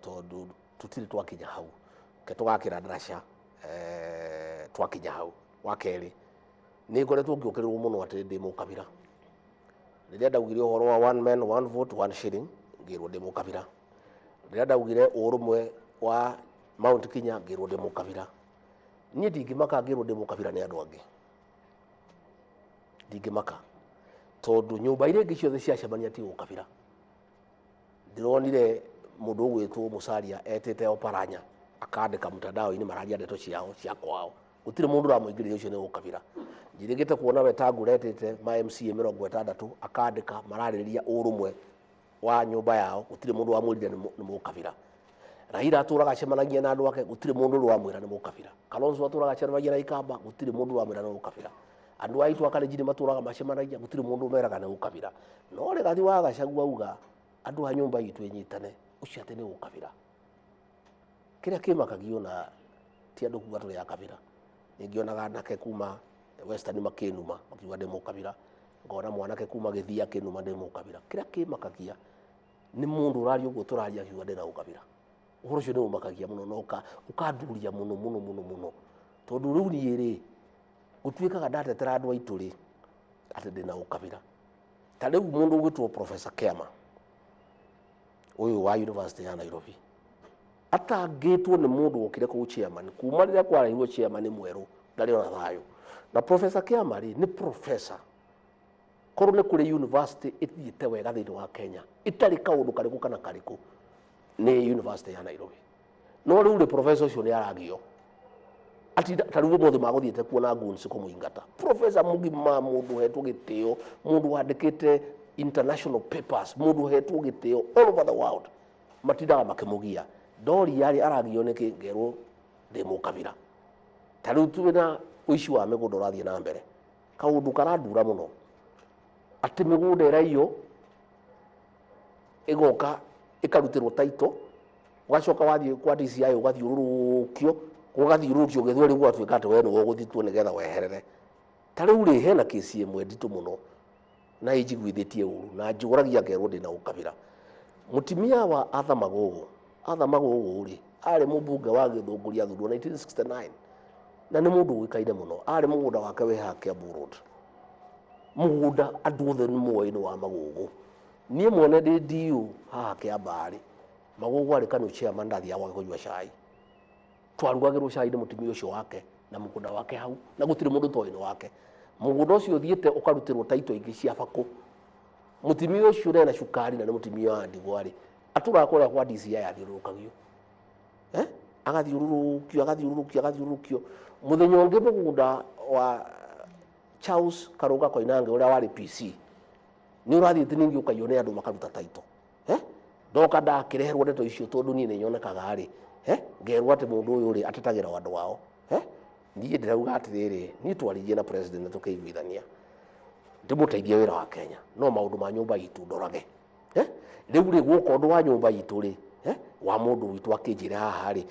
tondu tutiri twakinya hau ke tugakira ndarasha twakinya hau wa keri ni ngoretwo ngiukirirwo muno ati ndi mukabira riria ndaugire uhoro wa one man one vote one shilling ngirwo ndi mukabira riria ndaugire urumwe wa Mount Kenya ngirwo ndi mukabira ni ndingimaka ngirwo ndi mukabira ni andu angi ndingimaka tondu nyumba iria ingi ciothe ciacemania ti ukabira ndironire mundu ugwitwo Musalia etete Oparanya akandika mtandao-ini mararia ndeto ciao cia kwao gutire mundu ramuingirire ucio ni ukabira njirigite kuona Wetangula etete ma MCA 60 akandika marariria urumwe wa nyumba yao gutire mundu wamwirire ni mukabira Raila aturaga cemanagia na andu ake gutire mundu wamwira ni mukabira Kalonzo aturaga cemanagia na Ikamba gutire mundu wamwira ni mukabira andu aitu akalenjini maturaga macemanagia gutire mundu meraga ni ukabira no regathi wa Gachagua uga andu a nyumba itu enyitane ucio ate ni ukabira kiria kimakagio na ti andu kuga tuli ya kabira ningionaga nake kuma Western makinuma makiuga ndi mukabira ngona mwanake kuma Githia kinuma ndi mukabira kiria kimakagia ni mundu urari uguo turaria kiuga ndi na ukabira uhoro cio ni umakagia muno noka ukanduria muno tondu riu ni ri gutuikaga ndatetera andu aitu ri ati ndi na ukabira ta riu mundu ugitwo Professor Kiama uyu wa University ya Nairobi atangitwo ni mundu ukire ku chairman kuma riria kwarehirwo chairman mweru ndari ona thayo na Professor Kiama ri ni professor koru ni kuri university ithiite wega thiini wa Kenya itari kaundu kariku kana kariku ni University ya Nairobi no riu ri professor ucio ni aragio ati tariu mothe maguthiite kuona guns kumuingata professor mugima mundu hetwo gitio mundu wandikite international papers mundu hetwo gitio all over the world matindaga makimugia ndori yari aragio niki ngerwo ndi mukabira tariu tuwina uici wa migundo rathie na mbere kaundu karadura muno ati migunda iraio igoka ikarutirwo taito ugacoka wathie kwa DCI ugathiururukio githwe riu gwatuika ati we niwe guthitwo nigetha weherere tariu ri hena kesi imwe nditu muno na ijigwithitie uru na njiguragia ngerwo ndi na ukabira mutimia wa Arthur Magugu ri ari mubunge wa Githunguria thurwo 1969 na ni mundu wikaire muno ari mugunda wake we hake Burud mugunda andu othe ni muoini wa Magugu nie mwene ndi diu hake abari Magugu ari kanu chairman ndathia wa kunywa cai twarugagirwo cai ni mutimia ucio wake na mugunda wake hau na gutire mundu toini wake mugunda ucio thiete ukarutirwo taito ingi cia baku mutimia ucio na cukari na ni mutimia wa Ndigwari atura akora kwa DCI athiurukagio agathiururukio muthenya ungi mugunda wa Charles Karuga Koinange uria wari PC ni urathiite ningi ukayone andu makaruta taito ndoka ndakireherwo ndeto icio tondu nie ninyonekaga ri ngerwo ati mundu uyu ri atetagira wandu wao nie ndirauga atiriri ni twarigie na president tukiiguithania ndimuteithie wira wa Kenya no maundu ma nyumba itu ndorage riu ri guko ndu wa nyumba itu ri wa mundu witu akinjira haha ri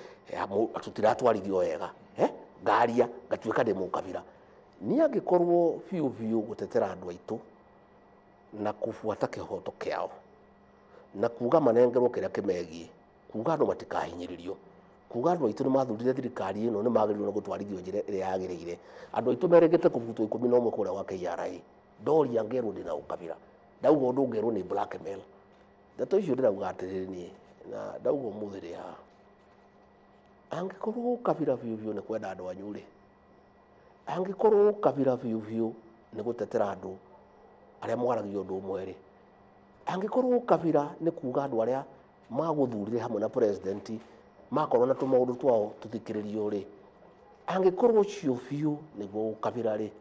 tutiratwarithio wega ngaria ngatuika ndi mukabira ni angikorwo biu gutetera andu aitu na kufuata kihoto kiao na kuga manengerwo kiria kimegie kuga andu matikahinyiririo kuga andu aitu ni mathurire thirikari ino ni magirwo gutwarithio njira iria yagirire andu aitu meregete kubutwo 11 kuria wa KRA ndori angerwo ndina ukabira ndauga undu ngerwo ni blackmail ndato icio ndirauga atiriri ni na ndauga muthiri ha angikorwo ukabira biu ni kwenda andu anyure angikorwo ukabira biu ni gutetera andu aria mwaragio undu umwe angikorwo ukabira ni kuga andu aria maguthurire hamwe na president makorwo na tumaundu twao tuthikiririo ri angikorwo cio biu niguo ukabira ri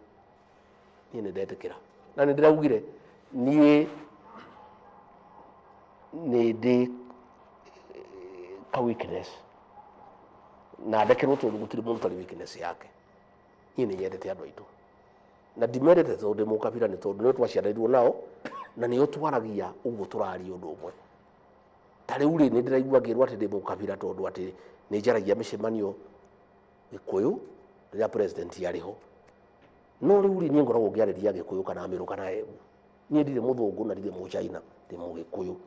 ni ndetikira na ni ndiraugire nie ni ndi ka weakness na ndekirwo tondu gutiri mundu tari weakness yake ni nyendete andu aitu na ndimerete tondu mukabira ni tondu ni twaciarirwo nao na ni utwaragia uguo turari undu umwe tari uri ni ndiraigua ngirwo ati ndi mukabira tondu ati ni njaragia micemanio Gikuyu riria president yariho no riu ri ni ngoragwo ngiariria Gikuyu kana Meru kana Embu ni ndire muthungu na ndire muchaina ndi Mugikuyu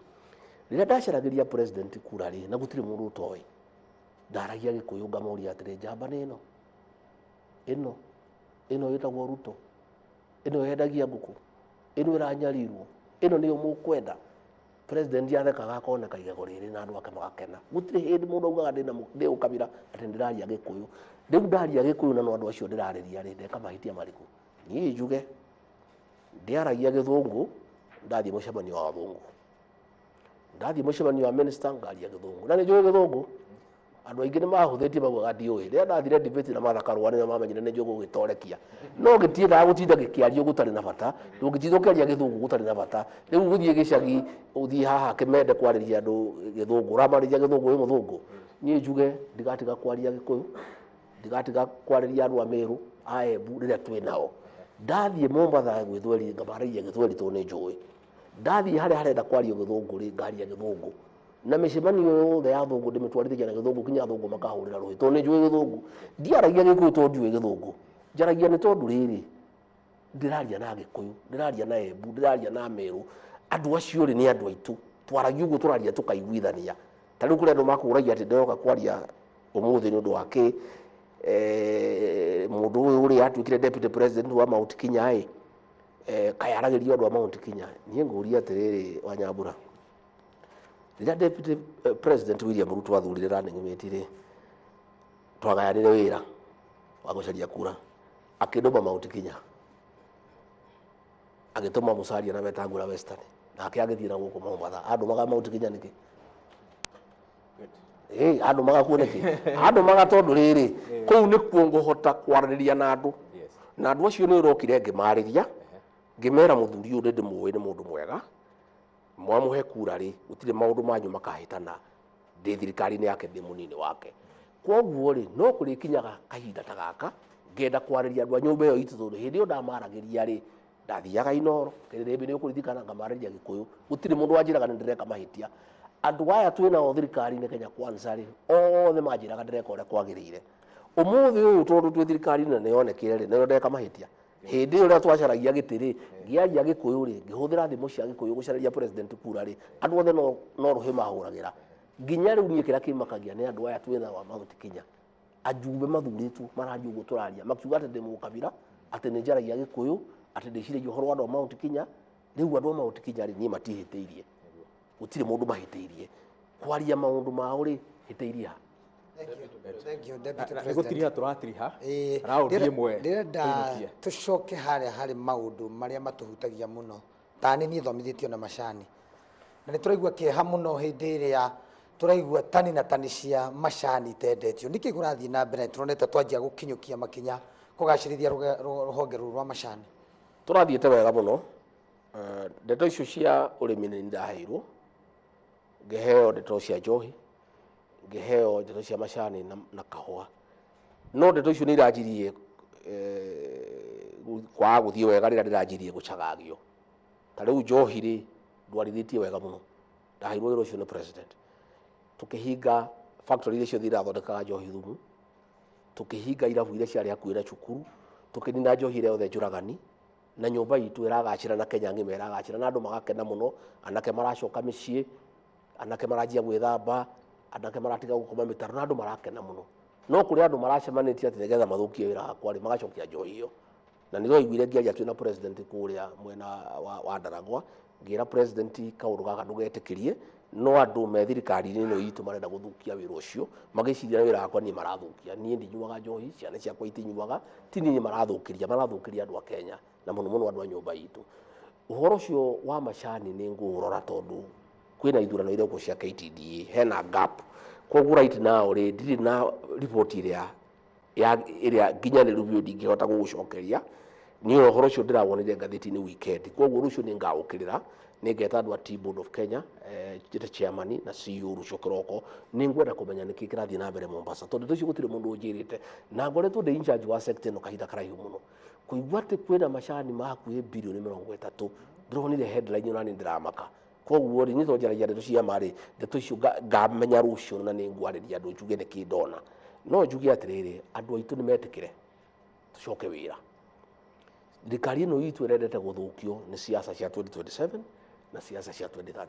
riria ndacaragiria president kura ri na gutiri mundu utoi ndaragia Gikuyu ngamuria atiri njamba nino ino yetagwo Ruto ino yendagia nguku ino iranyarirwo ino niyo mukwenda president yathekaga akoneka igego riri na andu ake magakena gutiri hindi mundu augaga ndi ukabira ati ndiraria Gikuyu riu ndaria Gikuyu na no andu acio ndirariria ri ndeka mahitia mariku ni njuge ndiaragia Githungu ndathie mucemanio wa Wabungu ndathie mucemanio wa minister ngaria Githungu na ni njuge Githungu andu aingi ni mahuthitie maguaga ndiui ria ndathire debate na Martha Karua ni mamenyire ni njugu gitorekia no gitiendaga gutinda gikiario gutari na bata ndungitithukiaria Githungu gutari na bata riu guthie gicagi uthie haha Kimende kwariria andu Githungu ramariria Githungu wi muthungu ni njuge ndigatiga kwaria Gikuyu ndigatiga kwariria andu a Meru a Embu riria twi nao ndathie Mombasa gwithweri ngamaragia Githweri to ni njui ndathie haria harenda kwaria Githungu ri ngaria Githungu na micemanio yothe ya thungu ndimitwarithigia na Githungu kinya thungu makahurira ruhi to ni njui Githungu ndiaragia Gikuyu to ndiui Githungu njaragia ni tondu riri ndiraria na Gikuyu ndiraria na Embu ndiraria na Meru andu acio ri ni andu aitu twaragia uguo turaria tukaiguithania tariu kuri andu makuragia ati ndoka kwaria umuthi ni undu wake mundu uyu uri atuikire deputy president wa Mount Kenya kayaragirio andu a Mount Kenya nie nguria atiriri Wanyambura riria deputy president William Ruto athurire running mate ri twagayanire wira wa gucaria kura akinduma Mount Kenya agituma mucaria na Wetangula Western na akiagithie na guku Mombasa andu maga Mount Kenya niki andu maga kuoneki andu maga tondu riri kuu ni kuongo hota kwaririria na andu na andu acio ni rokire ngimariria ngimera muthuri uyu ndi muwi ni mundu mwega mwamuhe kura ri utire maundu manyu makahitana ndi thirikari-ini yake ndi munini wake koguo ri no kuri kinyaga kahinda ta gaka ngenda kwariria andu a nyumba iyo itu tondu hindi iyo ndamaragiria ri ndathiaga Inoro kirebe ni ukuririkana ngamariria Gikuyu utire mundu wanjiraga ni ndireka mahitia andu aya twina thirikari-ini Kenya Kwanza ri othe manjiraga ndireka uria kwagirire umuthi uyu tondu twi thirikari-ini ni yonekire ri ni ndeka mahitia hindi iyo ria twacaragia gitiri ngiaria Gikuyu ri ngihuthira thimu cia Gikuyu gucaragia president kura ri andu othe no ruhi mahuragira nginya riu nie kira kimakagia ni andu aya twina wa Mount Kenya ajumbe mathuritu marajugo turaria makiuga ati ndi mukabira ati ni njaragia Gikuyu ati ndiciragia uhoro wa Mount Kenya riu andu a Mount Kenya ri nie matihitiirie gutire mundu mahitiirie kwaria maundu mao ri hiteiria Thank you, Deputy President. Gutiriha turatiriha raundi imwe ndirenda tucoke haria hari maundu maria matuhutagia muno tani ni thomithitio na Macani na ni turaigua kieha muno hindi iria turaigua tani na tani cia Macani tendetio niki kurathie na mbere turonete twanjia gukinyukia makinya kugacirithia ruhonge ruru rwa Macani turathiete wega muno ndeto icio cia urimi ni ndaheirwo ngeheo ndeto cia njohi ngeheo ndeto cia Macani na kahua no ndeto icio ni irajirie kwa guthie wega rira ndirajirie gucagagio ta riu njohi ri ndwarithitie wega muno ndaheirwo wira ucio ni president tukihinga factory iria ciothe irathondekaga njohi thumu, tukihinga irabu iria ciarĩ hakuhĩ na cukuru, tukinina njohi ĩrĩa yothe njũragani, na nyũmba itũ ĩragacĩra na Kenya ng'ima ĩragacĩra na andũ magakena mũno, anake maracoka mĩciĩ, anake maranjia gwĩthamba, anake maratiga gũkoma mĩtaro na andũ marakena mũno. No kũrĩ andũ maracemanĩtie atĩ nĩgetha mathũkie wĩra wakwa rĩ magacokia njohi ĩyo. Na nĩguo aiguire ngĩaria twĩna president kũrĩa mwena wa Ndaragwa, ngĩra president kaũndũ gaka ndũgetĩkĩrie, no andũ me thirikari-inĩ ĩno itũ marenda gũthũkia wĩra ũcio, magĩciria wĩra wakwa niĩ marathũkia. Niĩ ndinyuaga njohi, ciana ciakwa itinyuaga, ti niĩ marathũkĩria andũ a Kenya na mũno mũno andũ a nyũmba itũ. Ũhoro ũcio wa macani nĩ ngũũrora tondũ kwĩna ithurano iria cia KTDA, hena gap. Koguo right now rĩ ndirĩ na report ĩrĩa nginyanĩru biũ ndingĩhota gũgũcokeria. Niĩ ũhoro ũcio ndĩrawonire ngathĩti-inĩ weekend. Koguo rũciũ nĩ ngaũkĩrĩra, nĩ ngeta andũ a Tea Board of Kenya, njĩte chairman na CEO rũciũ kĩroko, nĩ ngwenda kũmenya nĩkĩ kĩrathiĩ na mbere Mombasa, tondũ tũcio gũtirĩ mũndũ ũnjĩrĩte, na ngoretwo ndĩ in charge wa sector ĩno kahinda karaihu mũno. Kũigua atĩ kwĩna macani ma hakuhĩ birioni 30, ndĩronire headline na nĩ ndĩramaka. Koguo rĩ niĩ to njaragia ndeto cia marĩ, ndeto icio ngamenya rũciũ na nĩ ngwarĩria andũ njuge nĩkĩ ndona. No njuge atĩrĩrĩ, andũ aitũ nĩ metĩkĩre tũcoke wĩra. Thirikari ĩno itũ ĩrendete gũthũkio nĩ siasa cia 2027 na siasa cia 2032.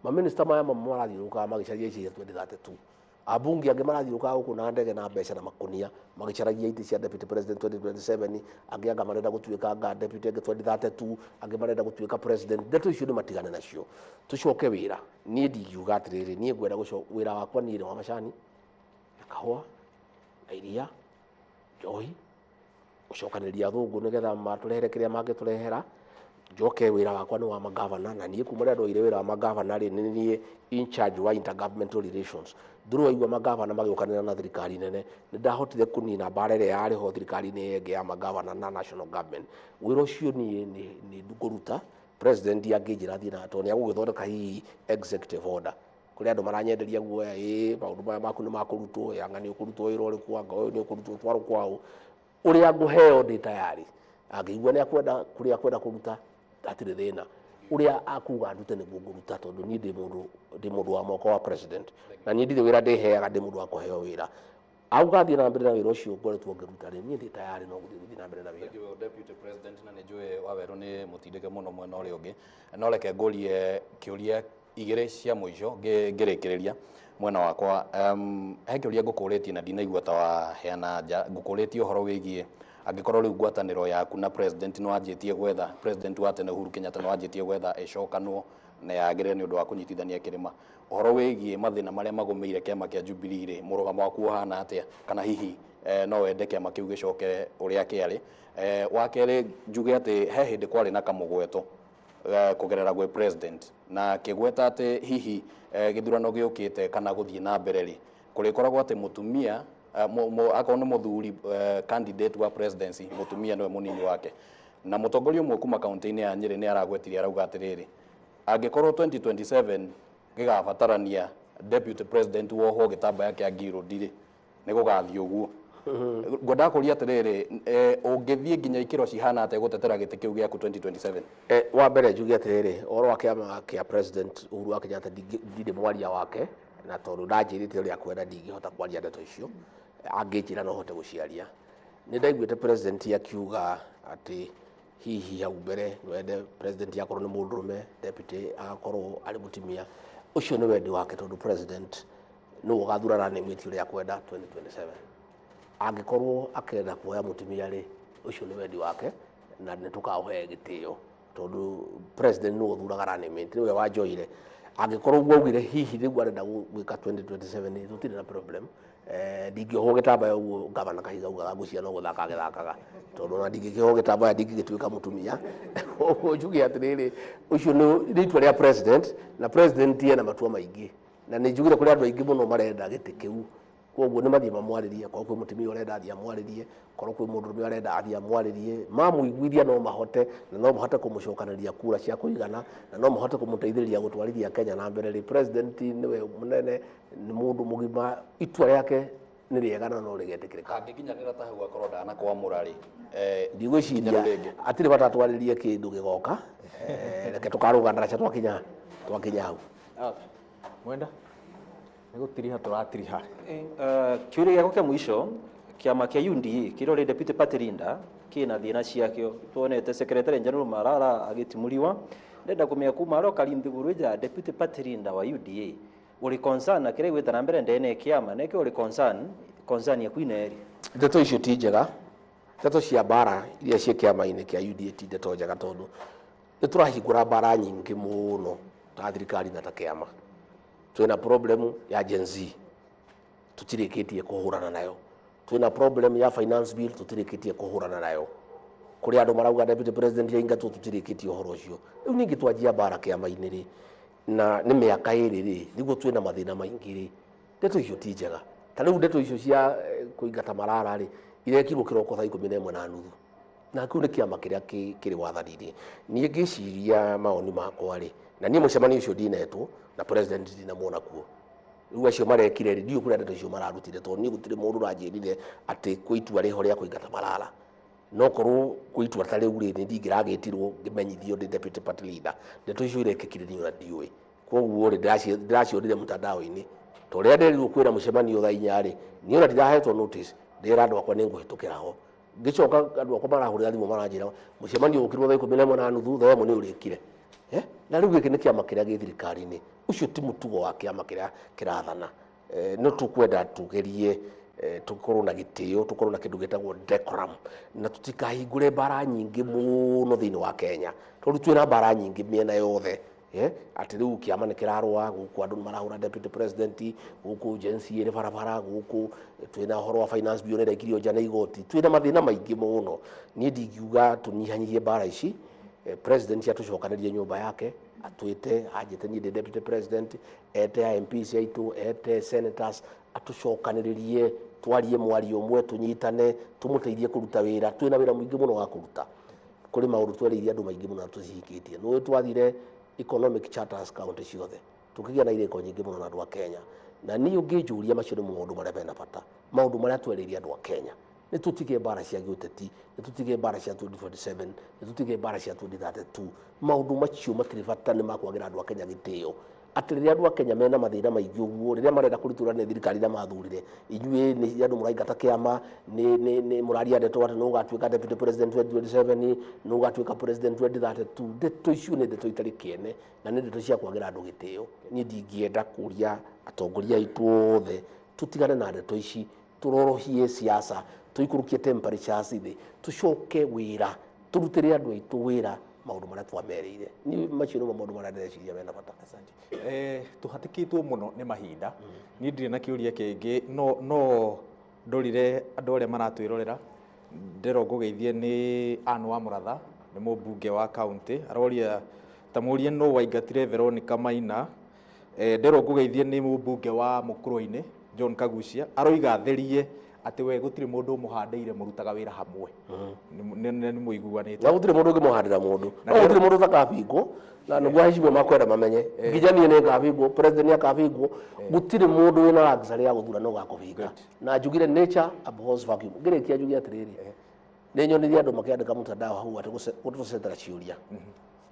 Maminista maya mamwe marathiũrũrũkaga magĩcaria ici cia 2032. Abunge angĩ marathiũrũrũkaga gũkũ na ndege na mbeca na makũnia magĩcaragia iti cia deputy president 2027, angĩ anga marenda gũtuĩka deputy 2032, angĩ marenda gũtuĩka president. Ndeto icio nĩ matigane nacio, tũcoke wĩra. Niĩ ndingiuga atĩrĩrĩ, niĩ ngwenda wĩra wakwa niĩ wa macani, kahũa, na iria, njohi, gũcokanĩria athũngũ nĩgetha matũrehere kĩrĩa mangĩtũrehera. Njoke wĩra wakwa nĩ wa magavana, na niĩ kuma rĩrĩa ndoire wĩra wa magavana rĩ nĩ niĩ in charge wa intergovernmental relations. Ndĩrwaigua magavana magĩũkanĩra na thirikari nene, nĩ ndahotire kũnina mbara ĩrĩa yarĩ ho thirikari-inĩ ĩngĩ ya magavana na national government. Wĩra ũcio niĩ nĩ ngũruta, president angĩnjĩra thiĩ na tondũ nĩ agũgĩthondeka hihi executive order. Kũrĩ andũ maranyenderia guoya, maũndũ maya maku nĩ makũrutwo, anga nĩ ũkũrutwo wĩra ũrĩkũ, anga ũyũ nĩ ũkũrutwo twarwo kwao. Ũrĩa ngũheo ndĩ tayari, angĩigua nĩ akwenda kũrĩa akwenda kũruta atirĩ thĩna, ũrĩa akuga ndute nĩguo ngũruta, tondũ niĩ ndĩ mũndũ wa moko wa president, na niĩ ndirĩ wĩra ndĩheaga, ndĩ mũndũ wa kũheo wĩra. Auga thiĩ na mbere na wĩra ũcio ngoretwo ngĩruta rĩ, niĩ ndĩ tayari no gũthiĩ na mbere na wĩra. Deputy President, na nĩ njũĩ Waweru nĩ mũtindĩke mũno mwena ũrĩa ũngĩ, no reke ngũrie kĩũria igĩrĩ cia mũico ngĩrĩkĩrĩria mwena wakwa. He kĩũria ngũkũrĩtie na ndinaigua ta waheana nja. Ngũkũrĩtie ũhoro wĩgiĩ angĩkorwo rĩu ngwatanĩro yaku na president nĩ wanjĩtie gwetha, president wa tene Uhuru Kenyatta nĩ wanjĩtie gwetha ĩcokanwo na yagĩrĩre nĩ ũndũ wa kũnyitithania kĩrĩma. Ũhoro wĩgiĩ mathĩna marĩa magũmĩire kĩama kĩa Jubilee rĩ, mũrũgamo waku ũhana atĩa, kana hihi no wende kĩama kĩu gĩcoke ũrĩa kĩarĩ? Wa kerĩ njuge atĩ he hĩndĩ kwarĩ na kamũgweto kũgerera gwĩ president, na kĩgweta atĩ hihi gĩthurano gĩũkĩte kana gũthiĩ na mbere rĩ, kũrĩkoragwo atĩ mũtumia akorwo nĩ mũthuri candidate wa presidency, mũtumia nĩwe mũnini wake, na mũtongoria ũmwe kuma kaunti-inĩ ya Nyĩrĩ nĩ aragwetirie arauga atĩrĩrĩ, angĩkorwo 2027 gĩgabatarania deputy president wohwo gĩtambaya kĩa ngirũndi rĩ, nĩ gũgathiĩ ũguo. Ngwenda kũria atĩrĩrĩ, ũngĩthiĩ nginya ikĩro cihana atĩa gũtetera gĩtĩ kĩu gĩaku 2027? Wa mbere njuge atĩrĩrĩ, ũhoro wa kĩama kĩa president Uhuru wa Kenyatta ndirĩ mwaria wake, na tondũ ndanjĩrĩte ũrĩa kwenda ndingĩhota kwaria ndeto icio, angĩnjĩra no hote gũciaria. Nĩ ndaiguĩte president akiuga atĩ hihi hau mbere wende president akorwo nĩ mũndũrũme, deputy agakorwo arĩ mũtumia. Ũcio nĩ wendi wake, tondũ president nĩwe ũgathurana nĩmĩti ũrĩa kwenda 2027. Angĩkorwo akenda kuoya mũtumia rĩ, ũcio nĩ wendi wake, na nĩ tũkaũhe gĩtĩo, tondũ president nĩwe ũthuraga running mate, nĩwe wanjoire. Angĩkorwo ũguo augire hihi rĩu arenda gwĩka 2027 tũtirĩ na problem. Ndingĩohwo gĩtambaya ũguo gavana Kahiga augaga ngũcia no gũthaka agĩthakaga, tondũ ona ndingĩkĩohwo gĩtambaya ndingĩgĩtuĩka mũtumia. Ũguo njuge atĩrĩrĩ, ũcio nĩ itua rĩa president, na president ena matua maingĩ, na nĩ njugire kũrĩ andũ aingĩ mũno marenda gĩtĩ kĩu. Koguo nĩ mathiĩ mamwarĩrie, korwo kwĩ mũtumia ũrenda athiĩ amwarĩrie, korwo kwĩ mũndũrũme arenda athiĩ amwarĩrie. Mamũiguithia no mahote, na no mahote kũmũcokanĩria kura cia kũigana, na no mahote kũmũteithĩrĩria gũtwarithia Kenya na mbere. President nĩwe mũnene, nĩ mũndũ mũgima, itua rĩake nĩ rĩega na no rĩgetĩkĩrĩka. Angĩkinyanĩra ta hau akorwo ndanakwamũra rĩ, ndigwĩciria atirĩ bata twarĩrie kĩndũ gĩgoka, reke tũkarũga ndaraca twakinya hau. Mwenda gutiriha turatiriha kiuri giako kia mwisho kiama kia UDA kirore deputy party leader kina thina ciakio tuonete secretary general Marara agitimuliwa ndenda kumenya kuma aro Kalindi Buruja deputy party leader wa UDA uri concern na kire gwita na mbere ndene kiama neke uri concern ya kwineri ndeto icio ti njega ndeto cia bara iria cie kiama-inĩ kia UDA ti ndeto njega tondu nĩ tũrahingũra bara nyingĩ mũno ta thirikari na ta kiama twina problem ya Gen Z tutirĩkĩtie kũhũrana nayo twina problem ya finance bill tutirĩkĩtie kũhũrana nayo kuri andu marauga deputy president yaingatwo tutirĩkĩtie ũhoro ũcio rĩu ningĩ twanjia bara kiama-inĩ rĩ na nĩ mĩaka ĩrĩ rĩ nĩguo twina mathĩna maingĩ rĩ ndeto icio ti njega ta rĩu ndeto icio cia kũingata Marara rĩ irekirwo kĩroko thaa 11:30 na kĩu nĩ kĩama kĩrĩa kĩrĩ wathani-inĩ niĩ ngĩciria maoni makwa rĩ na niĩ mũcemanio ũcio ndinetwo na president ndinamwona kuo rĩu acio marekire rĩ ndiũ kũrĩa ndeto icio mararutire tondũ niĩ gũtirĩ mũndũ ũranjĩrire atĩ kwĩ itua rĩho rĩa kũingata Marara no korwo kwĩ itua ta rĩu rĩ ndingĩragĩtirwo ngĩmenyithio ndĩ deputy party leader ndeto icio irekĩkire niĩ ona ndiũĩ koguo rĩ ndĩracionire mtandao-inĩ to rĩa nderirwo kwĩra mũcemanio thaa 4 rĩ niĩ ona ndirahetwo notice ndĩra andũ akwa nĩ ngũhĩtũkĩra ho ngĩcoka andũ akwa marahũrĩra thimũ maranjĩra mũcemanio ũkirwo thaa 11:30 thaa 1 nĩ ũrĩkire na rĩu gĩkĩ nĩ kĩama kĩrĩa gĩ thirikari-inĩ ũcio ti mũtugo wa kĩama kĩrĩa kĩrathana no tũkwenda tugerie tukorwo na gĩtĩo tukorwo na kĩndũ gĩtagwo decorum na tũtikahingũre bara nyingĩ mũno thĩinĩ wa Kenya tondũ twĩna bara nyingĩ mĩena yothe atĩ rĩu kĩama nĩ kĩrarũa gũkũ andũ marahũra deputy president gũkũ Gen Z ĩrĩ barabara gũkũ twĩna ũhoro wa finance bill ĩrekirio nja nĩ igoti twĩna mathĩna maingĩ mũno niĩ ndingiuga tũnyihanyihie bara ici president atũcokanĩrie nyũmba yake atwĩte anjĩte niĩ ndĩ deputy president ete MPs aitũ ete senators atũcokanĩrĩrie twarie mwario ũmwe tũnyitane tũmũteithie kũruta wĩra twĩna wĩra mũingĩ mũno wa kũruta kũrĩ maũndũ twereirie andũ maingĩ mũno tũcihingĩtie nĩ twathire economic charters county ciothe tukigĩa na irĩko nyingĩ mũno na andũ a Kenya na niĩ ũngĩnjũria macio nĩ maũndũ marĩa mena bata maũndũ marĩa twereirie andũ a Kenya nĩ tũtige bara cia gĩũteti nĩ tũtige bara cia 2047 nĩ tũtige bara cia 2032 maũndũ macio matirĩ bata nĩ makwagĩra andũ a Kenya gĩtĩo atĩ rĩrĩa andũ a Kenya mena mathĩna maingĩ ũguo rĩrĩa marenda kũritũrania thirikari na mathurire inyuĩ nĩ andũ mũraingata kĩama nĩ mũraria ndeto atĩ no ũgatuĩka deputy president 2027 no ũgatuĩka president 2032 ndeto icio nĩ ndeto itarĩ kĩene na nĩ ndeto cia kwagĩra andũ gĩtĩo niĩ ndingĩenda kũria atongoria aitũ othe tũtigane na ndeto ici tũrorohie siasa tũikũrũkie temperatures thĩ tũcoke wĩra tũrutĩre andũ aitũ wĩra maũndũ marĩa twamerĩire ni macio no maũndũ marĩa ndĩreciria mena bata tuhatikitwo muno nĩ mahinda ni ndirĩ na kĩũria kĩngĩ no ndorire andũ arĩa maratwĩrorera ndĩro ngũgeithie nĩ Anne wa Mũratha nĩ mũmbunge wa kaunti aroria tamũrie no waingatire Veronica Maina ndĩro ngũgeithie nĩ mũmbunge wa Mũkũrũ-inĩ John Kagucia aroiga therie atĩ we gũtirĩ mũndũ mũhandĩire mũrutaga wĩra hamwe nĩ mũiguanĩte na gũtirĩ mũndũ ũngĩmũhandĩra mũndũ no gũtirĩ mũndũ ũtakabingwo na nĩguo hiciwe makwenda mamenye nginya niĩ nĩ ngabingwo president nĩ akabingwo gũtirĩ mũndũ wĩna ragicari ya gũthura no gakũbinga na njugire nature abhors vacuum ngĩrĩkia njuge atĩrĩrĩ nĩ nyonirie andũ makĩandĩka mtandao hau atĩ gũtũcetera ciũria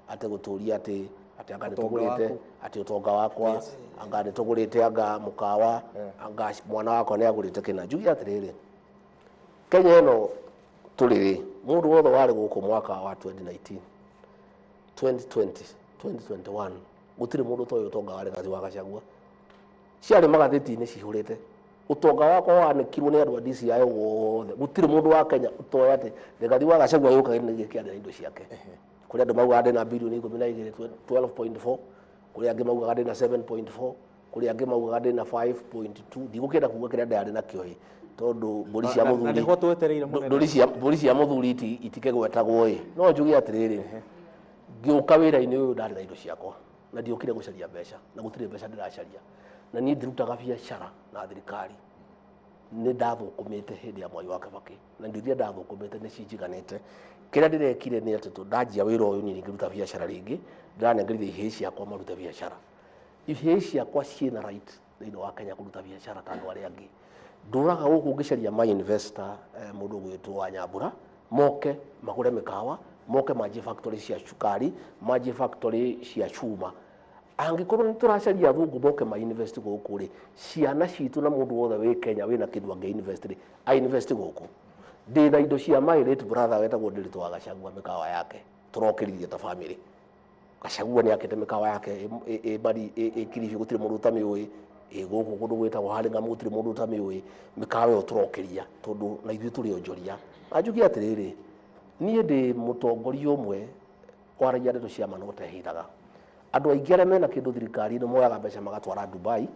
atĩ gũtũria atĩ anga nĩtũgũrĩte atĩ ũtonga wakwa anga nĩtũgũrĩte anga mũkawa anga mwana wakwa nĩ agũrĩte kĩna njuge atĩrĩrĩ Kenya ĩno tũrĩ mũndũ wothe warĩ gũkũ mwaka wa 2019 2020 2021 gũtirĩ mũndũ toĩ ũtonga wa Rigathi wa Gachagua ciarĩ magathĩti-inĩ cihũrĩte ũtonga wakwa wanĩkirwo nĩ andũ a DCI wothe gũtirĩ mũndũ wa Kenya ũtoĩ atĩ Rigathi wa Gachagua yũkaga nĩ gĩkĩandĩra indo ciake kũrĩ andũ maugaga ndĩ na birioni 12.4 kũrĩ angĩ maugaga ndĩ na 7.4 kũrĩ angĩ maugaga ndĩ na 5.2 ndigũkĩenda kuuga kĩrĩa ndĩarĩ nakĩo tondũ mbũri cia mũthuri itikĩgwetagwo no njuge atĩrĩrĩ ngĩũka wĩra-inĩ ũyũ ndarĩ na indo ciakwa na ndiũkire gũcaria mbeca na gũtirĩ mbeca ndĩracaria na niĩ ndirutaga biacara na thirikari nĩ ndathũkũmĩte hĩndĩ ya Mwai wa Kibaki na ndiria ndathũkũmĩte nĩ cinjiganĩte kĩrĩa ndĩrekire nĩ atĩ ndanjia wĩra ũyũ niĩ ngĩruta biacara rĩngĩ ndiranengerire ihĩĩ ciakwa marute biacara ihĩĩ ciakwa ciĩna right thĩinĩ wa Kenya kũruta biacara ta andũ arĩa angĩ ndũraga gũkũ ngĩcaria my investor mũndũ gwĩtwo wa Nyambura moke magũre mĩkawa moke manjie factory cia cukari manjie factory cia chuma angikorwo ni turacaria athungu moke ma invest guku ri ciana citu na mundu wothe wi Kenya wina kindu ange invest ri a invest guku ndina indo cia my late brother wetagwo Ndiritu wa Gachagua mikawa yake turokiririe ta family Gachagua ni akite mikawa yake bari kirifi gutire mundu tamiui guku kundu gwitagwo haringa mutire mundu tamiui mikawa yo turokiria tondu na ithu turi onjoria ajugi atiriri nie ndi mutongoria umwe kwaragia ndeto cia manote hithaga andu aingi aria mena kindu thirikari ni moyaga mbeca magatwara Dubai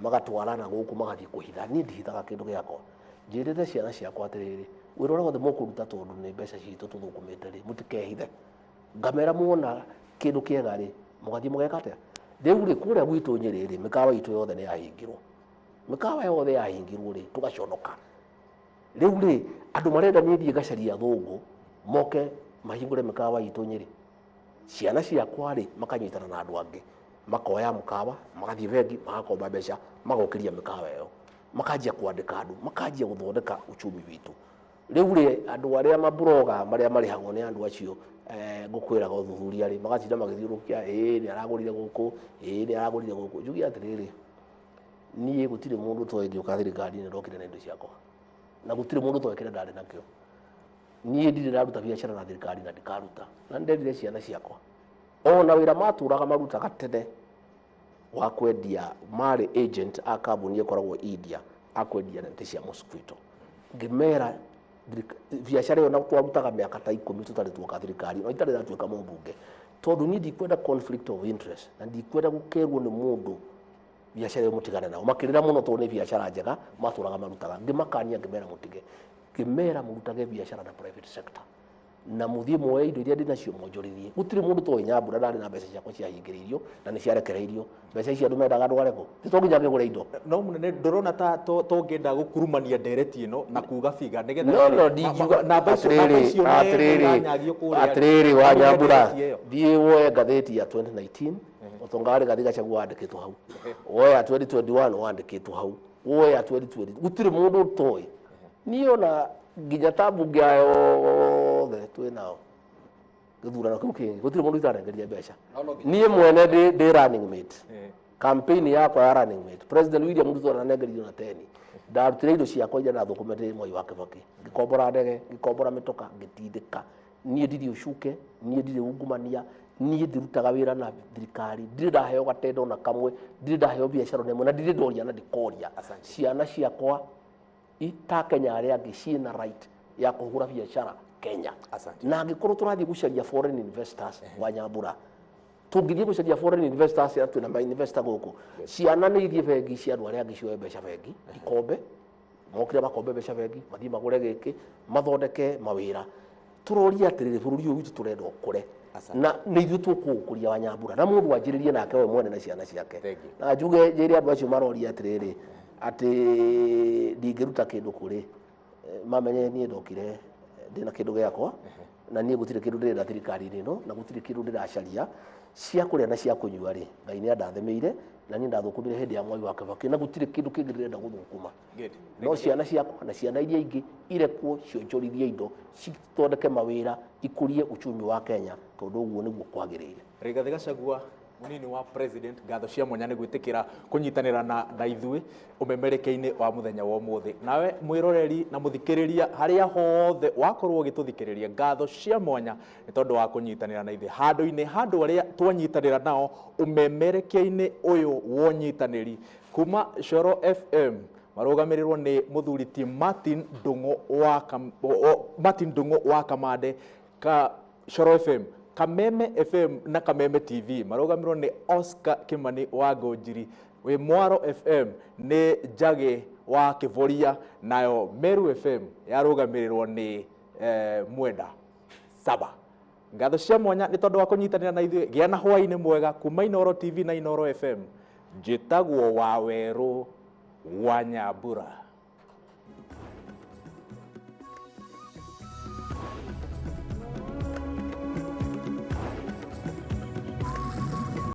magatwara na guku magathii kuhitha ni ndihithaga kindu giakwa njirite ciana ciakwa atiriri wirora wothe mukuruta tondu ni mbeca citu tuthukumite ri mutikehithe ngamera muona kindu kiega ri mugathii mugeka atia riu ri kuria gwitu Nyeri ri mikawa itu yothe ni yahingirwo mikawa yothe yahingirwo ri tugaconoka riu ri andu marenda ni thie gacaria athungu moke mahingure mikawa itu Nyeri ciana ciakwa ri makanyitana na andu angi makoya mkawa magathii bengi magakomba mbeca magokiria mikawa iyo makanjia kwandika andu makanjia guthondeka uchumi witu riu ri andu aria mabroga maria marihagwo ni andu acio ngukwiraga uthuthuria ri magatinda magithiurukia ni aragurire guku ni aragurire guku jugi atiriri nie gutire mundu toedio kathirikari ni rokire na indo ciakwa na gutire mundu toekire ndari nakio nie ndire ndaruta biacara na thirikari na ndikaruta na ndendire ciana ciakwa ona wira maturaga marutaga tene wa kwendia mari agent a kambuni ikoragwo India akwendia nte cia mosquito ngimera biacara yo na twarutaga miaka ta 10 tutari tuoka thirikari no itari natuika mumbunge tondu ni ndikwenda conflict of interest na ndikwenda gukerwo ni mundu biacara yo mutigana nao makirira muno tondu ni biacara njega maturaga marutaga ngimakania ngimera mutige ngimera murutage biacara na private sector na muthie moe indo iria ndinacio monjorithie gutire mundu to Nyambura ndari na mbeca ciakwa ciahingiririo na ni ciarekereirio mbeca icio andu mendaga ndwareko titonginya ngigura indo no munene ndorona ta to ngenda gukurumania ndereti ino na kuga figa nigetha no ndiuga na atiriri wa Nyambura thie woe ngatheti ya 2019 utongari gathi Gachagua wandikitwo hau woe ya 2021 wandikitwo hau woe ya 2020 gutire mundu toy niona nginya tambunge ayo twe nao githurano kiu kingi gutire mundu itarengeria mbeca nie mwene ndi running mate campaign yakwa ya running mate President William Ruto ananengerio na 10 ndarutire indo ciakwa ija na thukumete Mwai wa Kibaki ngikombora ndege ngikombora mitoka ngitindika nie ndiri ucuke nie ndiri ungumania nie ndirutaga wira na thirikari ndiri ndaheo gatendo na kamwe ndiri ndaheo biacara nemwe na ndiri ndoria na ndikoria ciana ciakwa ita Kenya aria ngi na right ya kuhura biacara Kenya na ngikorwo turathii gucaria foreign investors wa Nyambura tungithie gucaria foreign investors atu na investor guku ciana ni ithie bengi cia andu aria ngi cioe mbeca bengi ikombe mokire makombe mbeca bengi mathii magure giki mathondeke mawira turoria atiriri bururi uyu witu turenda ukure na ni ithu tukukuria wa Nyambura na mundu wanjiririe nake we mwene na ciana ciake na njuge njiri andu acio maroria atiriri ati ndingiruta kindu kuri mamenye nie ndokire ndina kindu giakwa na nie gutire kindu ndira thirikari ino na gutire kindu ndiracaria cia kuria na cia kunyua ri Ngai ni andathemeire na nie ndathukumire hindi ya Mwai wa Kibaki na gutire kindu kingi ndirenda guthukuma no ciana ciakwa na ciana iria ingi irekuo cionjorithie indo citondeke mawira ikurie uchumi wa Kenya tondu uguo niguo kwagirire Rigathi Gachagua munini wa president ngatho cia mwanya ni gwitikira kunyitanira na ithui umemerekeini wa muthenya wa umuthi nawe mwiroreri na muthikiriria haria hothe wakorwo gituthikiriria ngatho cia mwanya ni tondu wa kunyitanira na ithui handu aria twanyitanira nao umemerekeini uyu wonyitaniri kuma Coro FM marugamirirwo ni muthuriti Martin Ndungu wa Kamande ka Coro FM Kameme FM na Kameme TV marugamirwo ni Oscar Kimani wa Ngonjiri we Mwaro FM ni Jage wa Kivoria nayo Meru FM yarugamirirwo ni Mwenda Saba ngatho cia mwanya ni tondu wa kunyitanira na ithuĩ gia na hwaini mwega kuma Inoro TV na Inoro FM njitagwo Waweru wa Nyambura.